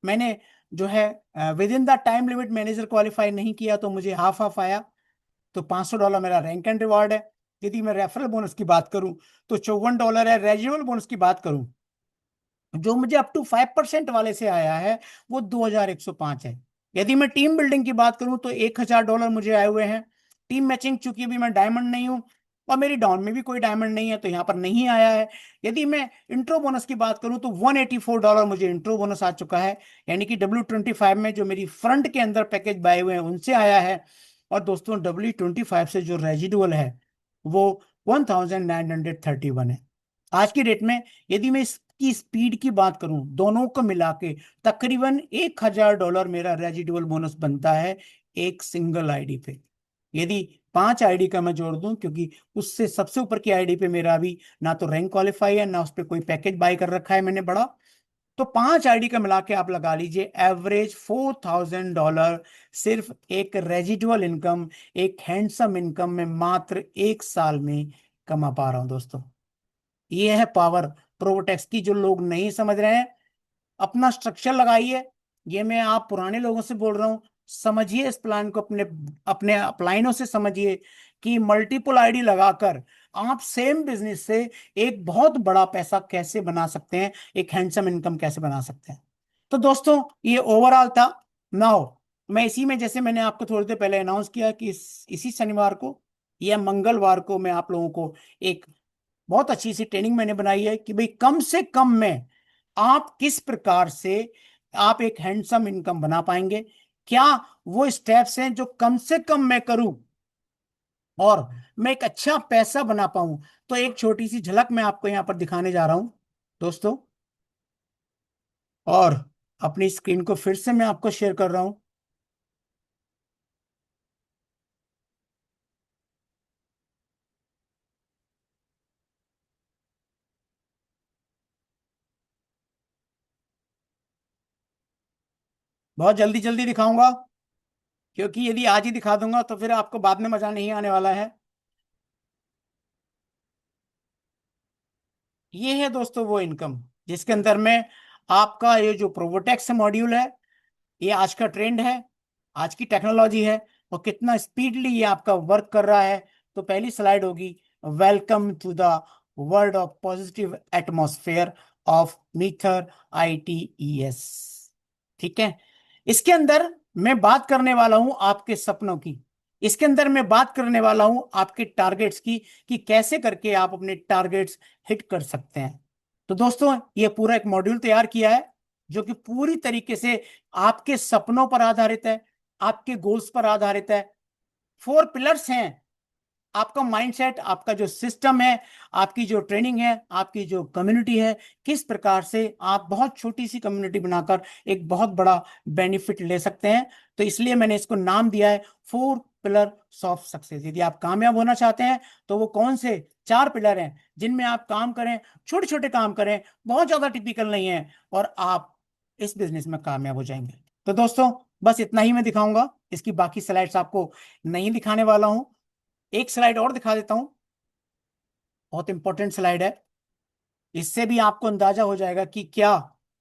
मैंने जो है with in the time limit manager qualify नहीं किया, तो मुझे हाफ हाफ आया, तो $500 मेरा रैंक एंड रिवार्ड है। यदि मैं रेफरल बोनस की बात करूं तो $54 है। रेजिडुअल बोनस की बात करूं जो मुझे अप टू 5% वाले से आया है वो 2,105 है। यदि मैं टीम बिल्डिंग की बात करूं तो $1,000 मुझे आए हुए हैं। टीम मैचिंग चूंकि भी मैं डायमंड नहीं हूं और मेरी डाउन में भी कोई डायमंड नहीं है, तो यहाँ पर नहीं आया है। यदि मैं इंट्रो बोनस की बात करूं तो $184 मुझे इंट्रो बोनस आ चुका है, यानी कि W25 में जो मेरी फ्रंट के अंदर पैकेज बाय हुए हैं उनसे आया है। और दोस्तों W25 से जो रेजिडुअल है वो 1,931 है आज की डेट में। यदि मैं इसकी स्पीड की बात करूं दोनों को मिला के तकरीबन $1,000 मेरा रेजिडुअल बोनस बनता है एक सिंगल आईडी पे। यदि 5 आईडी का मैं जोड़ दूं, क्योंकि उससे सबसे ऊपर की आईडी पे मेरा अभी ना तो रैंक क्वालिफाई है ना उस पर कोई पैकेज बाय कर रखा है मैंने बड़ा, तो 5 आईडी का मिला के आप लगा लीजिए एवरेज $4,000 सिर्फ एक रेजिडुअल इनकम, एक हैंडसम इनकम में मात्र एक साल में कमा पा रहा हूं दोस्तों। ये है पावर प्रोवोटेक्स की, जो लोग नहीं समझ रहे हैं अपना स्ट्रक्चर लगाइए। ये मैं आप पुराने लोगों से बोल रहा हूं, समझिए इस प्लान को, अपने अपने अपलाइनों से समझिए कि मल्टीपल आईडी लगाकर आप सेम बिजनेस से एक बहुत बड़ा पैसा कैसे बना सकते हैं, एक हैंडसम इनकम कैसे बना सकते हैं। तो दोस्तों ये ओवरऑल था। नाउ मैं इसी में, जैसे मैंने आपको थोड़ी देर पहले अनाउंस किया कि इसी शनिवार को या मंगलवार को मैं आप लोगों को एक बहुत अच्छी सी ट्रेनिंग मैंने बनाई है कि भाई कम से कम में आप किस प्रकार से आप एक हैंडसम इनकम बना पाएंगे, क्या वो स्टेप्स हैं जो कम से कम मैं करूं और मैं एक अच्छा पैसा बना पाऊं। तो एक छोटी सी झलक मैं आपको यहां पर दिखाने जा रहा हूं दोस्तों, और अपनी स्क्रीन को फिर से मैं आपको शेयर कर रहा हूं। बहुत जल्दी जल्दी दिखाऊंगा, क्योंकि यदि आज ही दिखा दूंगा तो फिर आपको बाद में मजा नहीं आने वाला है। ये है दोस्तों वो इनकम जिसके अंदर में आपका ये जो प्रोवोटेक्स मॉड्यूल है, ये आज का ट्रेंड है, आज की टेक्नोलॉजी है, और कितना स्पीडली ये आपका वर्क कर रहा है। तो पहली स्लाइड होगी welcome to the world of positive atmosphere of मीथर ITES। ठीक है, इसके अंदर मैं बात करने वाला हूं आपके सपनों की, इसके अंदर मैं बात करने वाला हूं आपके टारगेट्स की, कि कैसे करके आप अपने टारगेट्स हिट कर सकते हैं। तो दोस्तों ये पूरा एक मॉड्यूल तैयार किया है जो कि पूरी तरीके से आपके सपनों पर आधारित है, आपके गोल्स पर आधारित है। 4 पिलर्स हैं आपका माइंडसेट, आपका जो सिस्टम है, आपकी जो ट्रेनिंग है, आपकी जो कम्युनिटी है, किस प्रकार से आप बहुत छोटी सी कम्युनिटी बनाकर एक बहुत बड़ा बेनिफिट ले सकते हैं। तो इसलिए मैंने इसको नाम दिया है 4 पिलर्स ऑफ सक्सेस। यदि आप कामयाब होना चाहते हैं तो वो कौन से 4 पिलर हैं जिनमें आप काम करें, छोटे छोटे काम करें, बहुत ज्यादा टिपिकल नहीं है, और आप इस बिजनेस में कामयाब हो जाएंगे। तो दोस्तों, बस इतना ही मैं दिखाऊंगा, इसकी बाकी स्लाइड्स आपको नहीं दिखाने वाला हूं। एक स्लाइड और दिखा देता हूं, बहुत इंपॉर्टेंट स्लाइड है। इससे भी आपको अंदाजा हो जाएगा कि क्या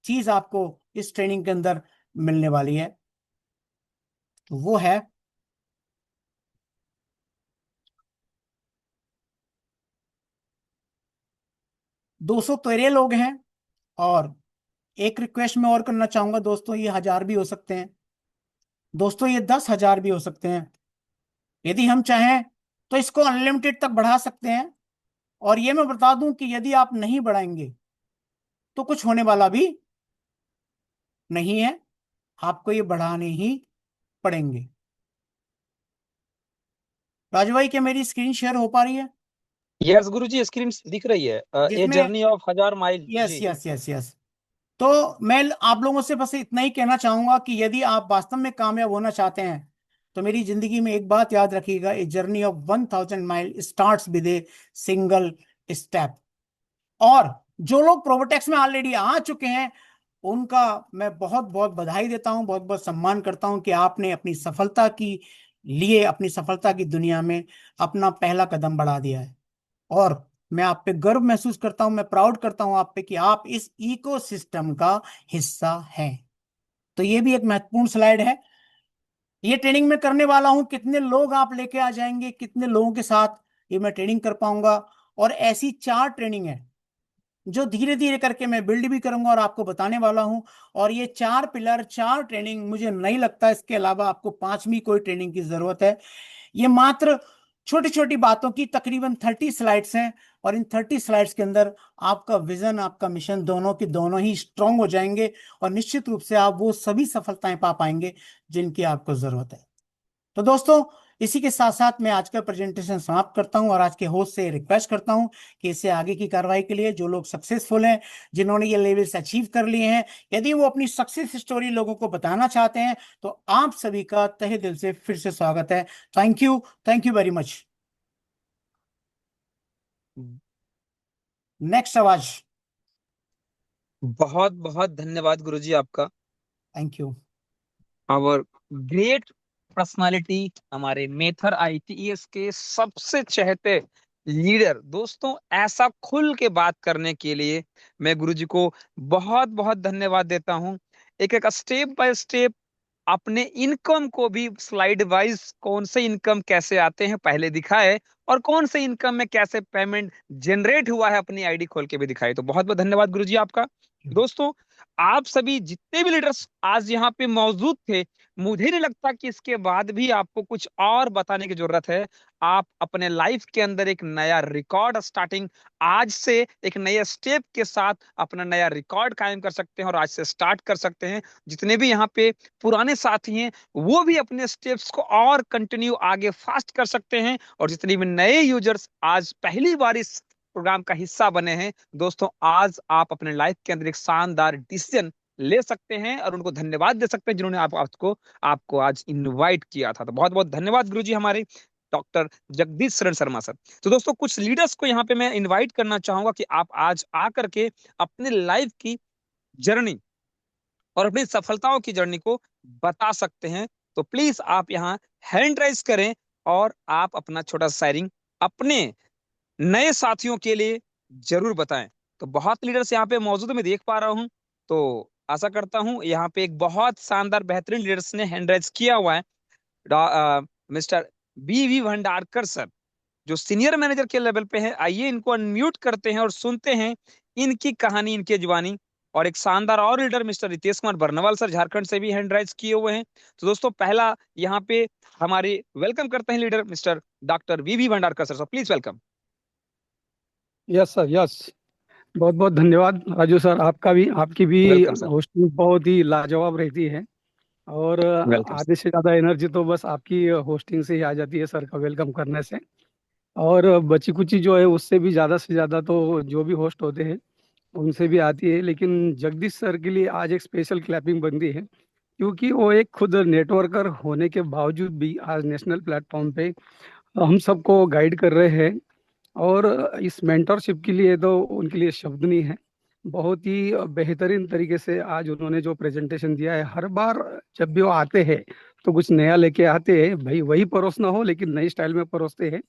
चीज आपको इस ट्रेनिंग के अंदर मिलने वाली है। तो वो है, 213 लोग हैं। और एक रिक्वेस्ट मैं और करना चाहूंगा दोस्तों, ये 1000 भी हो सकते हैं दोस्तों, ये 10,000 भी हो सकते हैं। यदि हम चाहें तो इसको अनलिमिटेड तक बढ़ा सकते हैं। और ये मैं बता दूं कि यदि आप नहीं बढ़ाएंगे तो कुछ होने वाला भी नहीं है, आपको ये बढ़ाने ही पड़ेंगे। राजू भाई, क्या मेरी स्क्रीन शेयर हो पा रही है? यस गुरुजी, स्क्रीन दिख रही है। ए जिसमें, journey of 1000 mile yes ji. Yes yes yes. तो मैं आप लोगों से बस इतना ही कहना चाहूंगा कि यदि आप वास्तव में कामयाब होना चाहते हैं तो मेरी जिंदगी में एक बात याद रखिएगा, a journey of 1000 mile starts with a single step. और जो लोग प्रोबोटेक्स में ऑलरेडी आ चुके हैं, उनका मैं बहुत बहुत बधाई देता हूं, बहुत बहुत सम्मान करता हूं कि आपने अपनी सफलता की लिए, अपनी सफलता की दुनिया में अपना पहला कदम बढ़ा दिया है। और मैं आप पे गर्व महसूस करता हूं, मैं प्राउड करता हूं आप पे कि आप इस इकोसिस्टम का हिस्सा हैं। तो ये भी एक महत्वपूर्ण स्लाइड है। ये ट्रेनिंग में करने वाला हूं, कितने लोग आप लेके आ जाएंगे, कितने लोगों के साथ ये मैं ट्रेनिंग कर पाऊंगा। और ऐसी 4 ट्रेनिंग है जो धीरे धीरे करके मैं बिल्ड भी करूंगा और आपको बताने वाला हूं। और ये 4 पिलर, 4 ट्रेनिंग, मुझे नहीं लगता इसके अलावा आपको पांचवी कोई ट्रेनिंग की जरूरत है। ये मात्र छोटी छोटी बातों की तकरीबन 30 स्लाइड्स हैं। और इन 30 स्लाइड्स के अंदर आपका विजन, आपका मिशन, दोनों के दोनों ही स्ट्रांग हो जाएंगे। और निश्चित रूप से आप वो सभी सफलताएं पा पाएंगे जिनकी आपको जरूरत है। तो दोस्तों, इसी के साथ साथ मैं आज का प्रेजेंटेशन समाप्त करता हूं और आज के होस्ट से रिक्वेस्ट करता हूं कि इससे आगे की कार्रवाई के लिए जो लोग सक्सेसफुल हैं, जिन्होंने ये लेवल्स अचीव कर लिए हैं, यदि वो अपनी सक्सेस स्टोरी लोगों को बताना चाहते हैं, तो आप सभी का तहे दिल से फिर से स्वागत है। Thank you very much. Next आवाज। बहुत बहुत धन्यवाद गुरुजी आपका। Thank you. Our great personality, हमारे मेथर आईटीएस के सबसे चहेते लीडर। दोस्तों, ऐसा खुल के बात करने के लिए मैं गुरुजी को बहुत बहुत धन्यवाद देता हूं। एक एक स्टेप बाय स्टेप अपने इनकम को भी स्लाइड वाइज, कौन से इनकम कैसे आते हैं पहले दिखाए, और कौन से इनकम में कैसे पेमेंट जनरेट हुआ है अपनी आईडी खोल के भी दिखाए। तो बहुत बहुत धन्यवाद गुरुजी आपका। दोस्तों, आप सभी जितने भी लीडर्स आज यहाँ पे मौजूद थे, मुझे नहीं लगता कि इसके बाद भी आपको कुछ और बताने की जरूरत है। आप अपने लाइफ के अंदर एक नया रिकॉर्ड स्टार्टिंग आज से, एक नए स्टेप के साथ अपना नया रिकॉर्ड कायम कर सकते हैं और आज से स्टार्ट कर सकते हैं। जितने भी यहाँ पे पुराने साथी हैं, वो भी अपने स्टेप्स को और कंटिन्यू आगे फास्ट कर सकते हैं। और जितने भी नए यूजर्स आज पहली बार इस प्रोग्राम का हिस्सा बने हैं, दोस्तों, आज आप अपने लाइफ के अंदर एक शानदार डिसीजन ले सकते हैं और उनको धन्यवाद दे सकते हैं जिन्होंने आपको आज इनवाइट किया था। तो बहुत बहुत धन्यवाद गुरुजी हमारे डॉक्टर जगदीश शरण शर्मा सर। तो दोस्तों, कुछ लीडर्स को यहाँ पे मैं इनवाइट करना चाहूंगा कि आप आज आकर के अपने लाइफ की जर्नी और अपनी सफलताओं की जर्नी को बता सकते हैं। तो प्लीज आप यहाँ हैंड राइज करें और आप अपना छोटा सा शेयरिंग अपने नए साथियों के लिए जरूर बताएं। तो बहुत लीडर्स यहाँ पे मौजूद मैं देख पा रहा हूँ। तो आशा करता हूँ यहाँ पे एक बहुत शानदार बेहतरीन लीडर्स ने हैंड राइज किया हुआ है। मिस्टर बी भंडारकर सर, जो सीनियर मैनेजर के लेवल पे है। आइए इनको अनम्यूट करते हैं और सुनते हैं इनकी कहानी, इनकी जुबानी। और एक शानदार और leader mister Ritesh Kumar Barnwal sir, Jharkhand से भी हैंड राइज किए हुए हैं। तो दोस्तों, पहला यहाँ पे हमारे वेलकम करते हैं leader mister doctor V Bhandarkar sir. Please welcome. Yes sir, yes. बहुत बहुत धन्यवाद राजू सर, आपका भी, आपकी भी वेलकम सर। होस्टिंग बहुत ही लाजवाब रहती है। और वेलकम सर। आधे से ज़्यादा एनर्जी तो बस आपकी होस्टिंग से ही आ जाती है सर का वेलकम करने से। और बची कुची जो है उससे भी ज़्यादा से ज़्यादा तो जो भी होस्ट होते हैं उनसे भी आती है, लेकिन जगदीश सर के लिए आज एक स्पेशल क्लैपिंग बनती है, क्योंकि वो एक खुद नेटवर्कर होने के बावजूद भी आज नेशनल प्लेटफॉर्म पे हम सबको गाइड कर रहे हैं। और इस मेंटरशिप के लिए तो उनके लिए शब्द नहीं है। बहुत ही बेहतरीन तरीके से आज उन्होंने जो प्रेजेंटेशन दिया है, हर बार जब भी वो आते हैं तो कुछ नया लेके आते हैं, भाई वही परोसना हो लेकिन नई स्टाइल में परोसते हैं।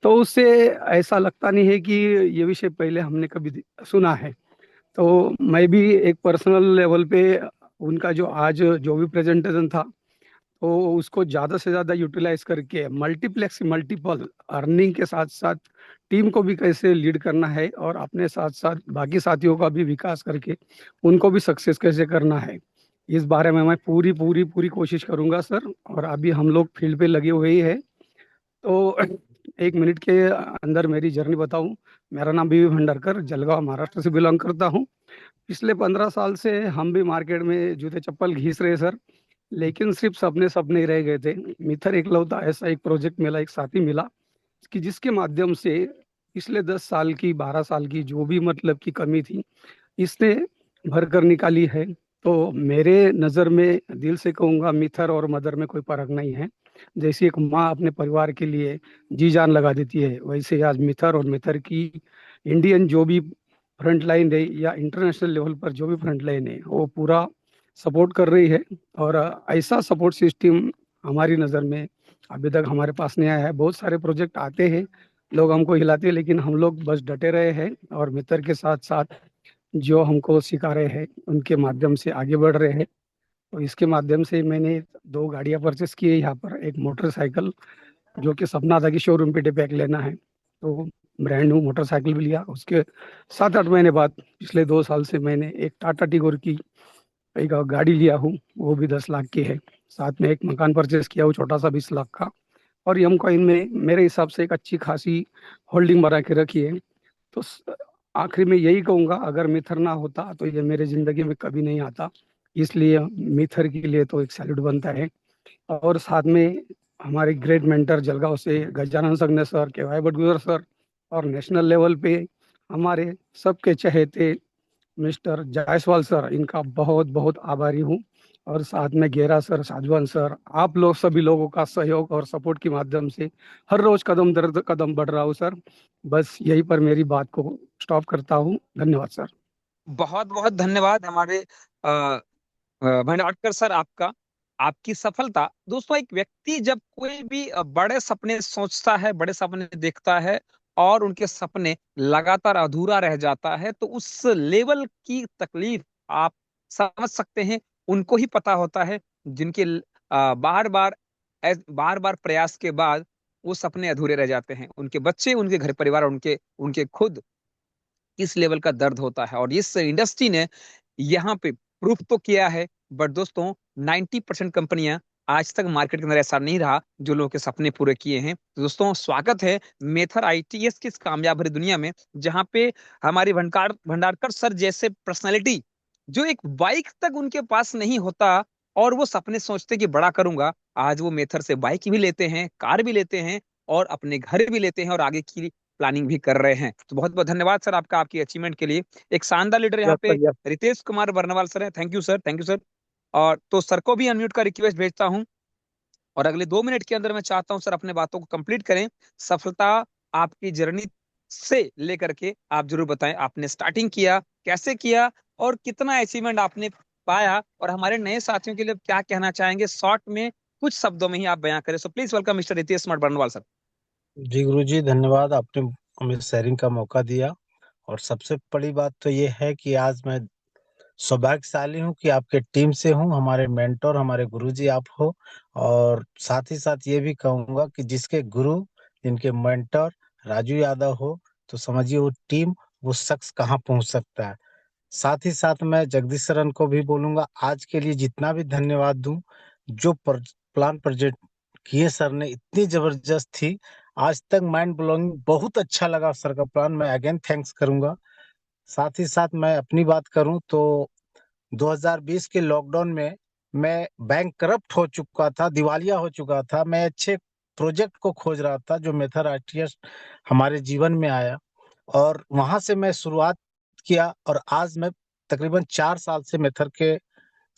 तो उससे ऐसा लगता नहीं है कि ये विषय पहले हमने कभी सुना है। तो मैं भी एक पर्सनल लेवल पे उनका जो आज जो भी प्रेजेंटेशन था, तो उसको ज़्यादा से ज़्यादा यूटिलाइज करके मल्टीप्लेक्स मल्टीपल अर्निंग के साथ साथ टीम को भी कैसे लीड करना है और अपने साथ साथ बाकी साथियों का भी विकास करके उनको भी सक्सेस कैसे करना है, इस बारे में मैं पूरी पूरी पूरी कोशिश करूंगा सर। और अभी हम लोग फील्ड पे लगे हुए ही है। तो 1 मिनट के अंदर मेरी जर्नी बताऊं। मेरा नाम बीवी भंडारकर, जलगांव महाराष्ट्र से बिलोंग करता हूं। पिछले 15 साल से हम भी मार्केट में जूते चप्पल घिस रहे सर, लेकिन सिर्फ सपने सपने ही रह गए थे। मिथर इकलौता ऐसा एक प्रोजेक्ट मिला, एक साथी मिला कि जिसके माध्यम से पिछले 10 साल की 12 साल की जो भी मतलब की कमी थी, इसने भर कर निकाली है। तो मेरे नज़र में दिल से कहूँगा, मिथर और मदर में कोई फर्क नहीं है। जैसे एक माँ अपने परिवार के लिए जी जान लगा देती है, वैसे आज मिथर और मिथर की इंडियन जो भी फ्रंट लाइन है या इंटरनेशनल लेवल पर जो भी फ्रंट लाइन है, वो पूरा सपोर्ट कर रही है। और ऐसा सपोर्ट सिस्टम हमारी नज़र में अभी तक हमारे पास नहीं आया है। बहुत सारे प्रोजेक्ट आते हैं, लोग हमको हिलाते हैं, लेकिन हम लोग बस डटे रहे हैं और मित्र के साथ साथ जो हमको सिखा रहे हैं उनके माध्यम से आगे बढ़ रहे हैं। तो इसके माध्यम से मैंने 2 गाड़ियां परचेस की है यहाँ पर, एक मोटरसाइकिल जो कि सपना था कि शोरूम पे डिपैक लेना है, तो ब्रांड न्यू मोटरसाइकिल भी लिया। उसके 7-8 महीने बाद पिछले 2 साल से मैंने एक टाटा टिगोर की एक गाड़ी लिया हूँ, वो भी 10 लाख की है। साथ में एक मकान परचेस किया हूँ छोटा सा 20 लाख का। और यम कॉइन में मेरे हिसाब से एक अच्छी खासी होल्डिंग बना के रखी है। तो आखिर में यही कहूंगा, अगर मिथर ना होता तो ये मेरे जिंदगी में कभी नहीं आता। इसलिए मिथर के लिए तो एक सैल्यूट बनता है। और साथ में हमारे ग्रेट मेंटर जलगांव से गजानन संघने सर, के वाई बटगुजर सर, और नेशनल लेवल पे हमारे सबके चहेते मिस्टर जायसवाल सर, इनका बहुत बहुत आभारी हूँ। और साथ में गेरा सर, साजवान सर, आप लोग सभी लोगों का सहयोग और सपोर्ट के माध्यम से हर रोज कदम दर कदम बढ़ रहा हूँ सर। बस यहीं पर मेरी बात को स्टॉप करता हूँ। धन्यवाद सर। बहुत बहुत धन्यवाद हमारे भंडारकर सर, आपका। आपकी सफलता दोस्तों, एक व्यक्ति जब कोई भी बड़े सपने सोचता है, बड़े सपने देखता है और उनके सपने लगातार अधूरा रह जाता है, तो उस लेवल की तकलीफ आप समझ सकते हैं। उनको ही पता होता है जिनके बार बार प्रयास के बाद वो सपने अधूरे रह जाते हैं। उनके बच्चे, उनके घर परिवार, उनके उनके खुद किस लेवल का दर्द होता है। और इस इंडस्ट्री ने यहाँ पे प्रूफ तो किया है। बट दोस्तों, 90% कंपनियां आज तक मार्केट के अंदर ऐसा नहीं रहा जो लोगों के सपने पूरे किए हैं। तो दोस्तों, स्वागत है मेथर आईटीएस की इस कामयाब भरी दुनिया में, जहां पे हमारी भंडारकर सर जैसे पर्सनालिटी, जो एक बाइक तक उनके पास नहीं होता और वो सपने सोचते कि बड़ा करूंगा, आज वो मेथर से बाइक भी लेते हैं, कार भी लेते हैं और अपने घर भी लेते हैं और आगे की प्लानिंग भी कर रहे हैं। तो बहुत बहुत धन्यवाद सर आपका, आपकी अचीवमेंट के लिए। एक शानदार लीडर यहाँ यस पे sir, yes. Ritesh Kumar Barnwal sir हैं। Thank you sir, thank you sir. और तो सर को भी अनम्यूट का रिक्वेस्ट भेजता हूँ और अगले 2 मिनट के अंदर मैं चाहता हूँ सर अपने बातों को कंप्लीट करें। सफलता आपकी जर्नी से लेकर के आप जरूर बताएं, आपने स्टार्टिंग किया, कैसे किया और कितना अचीवमेंट आपने पाया, और हमारे नए साथियों के लिए क्या कहना चाहेंगे, शॉर्ट में कुछ शब्दों में ही आप बयां करें। So please welcome mister Ritesh Kumar Barnwal sir. जी गुरुजी, धन्यवाद, आपने हमें शेयरिंग का मौका दिया। और सबसे बड़ी बात तो ये है कि आज मैं सौभाग्यशाली हूँ कि आपके टीम से हूँ, हमारे मेंटर, हमारे गुरुजी आप हो। और साथ ही साथ ये भी कहूँगा कि जिसके गुरु, जिनके मेंटर राजू यादव हो, तो समझिए वो टीम, वो शख्स कहाँ पहुँच सकता है। साथ ही साथ मैं जगदीश सरन को भी बोलूंगा, आज के लिए जितना भी धन्यवाद दूं, जो प्लान प्रोजेक्ट किए सर ने, इतनी जबरदस्त थी, आज तक माइंड ब्लोइंग, बहुत अच्छा लगा सर का प्लान। मैं अगेन थैंक्स करूंगा। साथ ही साथ मैं अपनी बात करूं तो 2020 के लॉकडाउन में मैं बैंक करप्ट हो चुका था, दिवालिया हो चुका था। मैं अच्छे प्रोजेक्ट को खोज रहा था जो मेथर आईटीएस हमारे जीवन में आया, और वहां से मैं शुरुआत किया और आज मैं तकरीबन 4 साल से मेथर के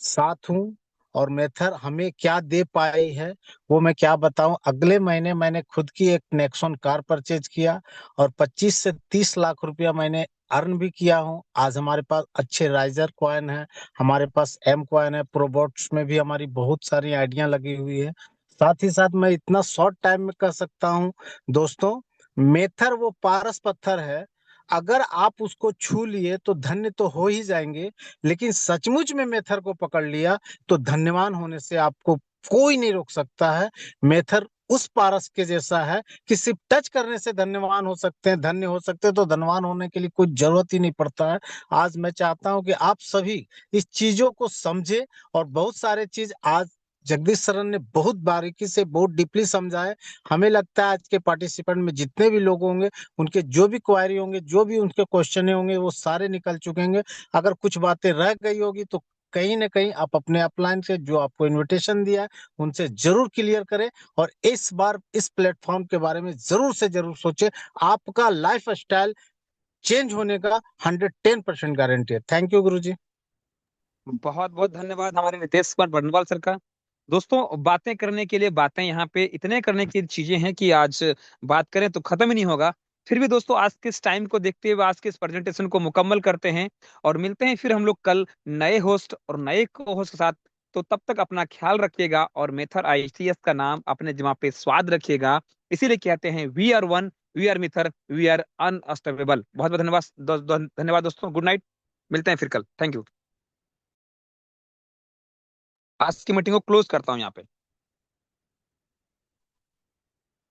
साथ हूँ। और मेथर हमें क्या दे पाई है वो मैं क्या बताऊं। अगले महीने मैंने खुद की एक नेक्सॉन कार परचेज किया और 25 से 30 लाख रुपया मैंने अर्न भी किया हूँ। आज हमारे पास अच्छे राइजर कॉइन है, हमारे पास एम कॉइन है, प्रोबोट्स में भी हमारी बहुत सारी आइडिया लगी हुई है। साथ ही साथ मैं इतना शॉर्ट टाइम में कह सकता हूँ दोस्तों, मेथर वो पारस पत्थर है, अगर आप उसको छू लिए तो धन्य तो हो ही जाएंगे, लेकिन सचमुच में मेथर को पकड़ लिया तो धन्यवान होने से आपको कोई नहीं रोक सकता है। मेथर उस पारस के जैसा है कि सिर्फ टच करने से धन्यवान हो सकते हैं, धन्य हो सकते हैं, तो धनवान होने के लिए कुछ जरूरत ही नहीं पड़ता है। आज मैं चाहता हूं कि आप सभी इस चीजों को समझे, और बहुत सारे चीज आज जगदीश सरन ने बहुत बारीकी से बहुत डीपली समझाए। हमें लगता है आज के पार्टिसिपेंट में जितने भी लोग होंगे उनके जो भी क्वारी होंगे, जो भी उनके क्वेश्चन होंगे, वो सारे निकल चुके होंगे। अगर कुछ बातें रह गई होगी तो कहीं ना कहीं आप अपने अपलाइन से जो आपको इनविटेशन दिया है उनसे जरूर क्लियर करें, और इस बार इस प्लेटफॉर्म के बारे में जरूर से जरूर सोचें। आपका लाइफ स्टाइल चेंज होने का 110% गारंटी है। थैंक यू गुरुजी। बहुत बहुत धन्यवाद हमारे नितेश कुमार बर्नवाल सर का। दोस्तों, बातें करने के लिए बातें यहाँ पे इतने करने की चीजें हैं कि आज बात करें तो खत्म ही नहीं होगा। फिर भी दोस्तों, आज के इस टाइम को देखते हुए आज के इस प्रेजेंटेशन को मुकम्मल करते हैं और मिलते हैं फिर हम लोग कल नए होस्ट और नए को होस्ट के साथ। तो तब तक अपना ख्याल रखिएगा और मेथर आईसीएस का नाम अपने दिमाग पे स्वाद रखिएगा। इसीलिए कहते हैं we are one, we are मिथर, वी आर अनस्टॉपेबल। बहुत बहुत धन्यवाद धन्यवाद दोस्तों। गुड नाइट, मिलते हैं फिर कल। Thank you. आज की मीटिंग को क्लोज करता हूँ यहाँ पे।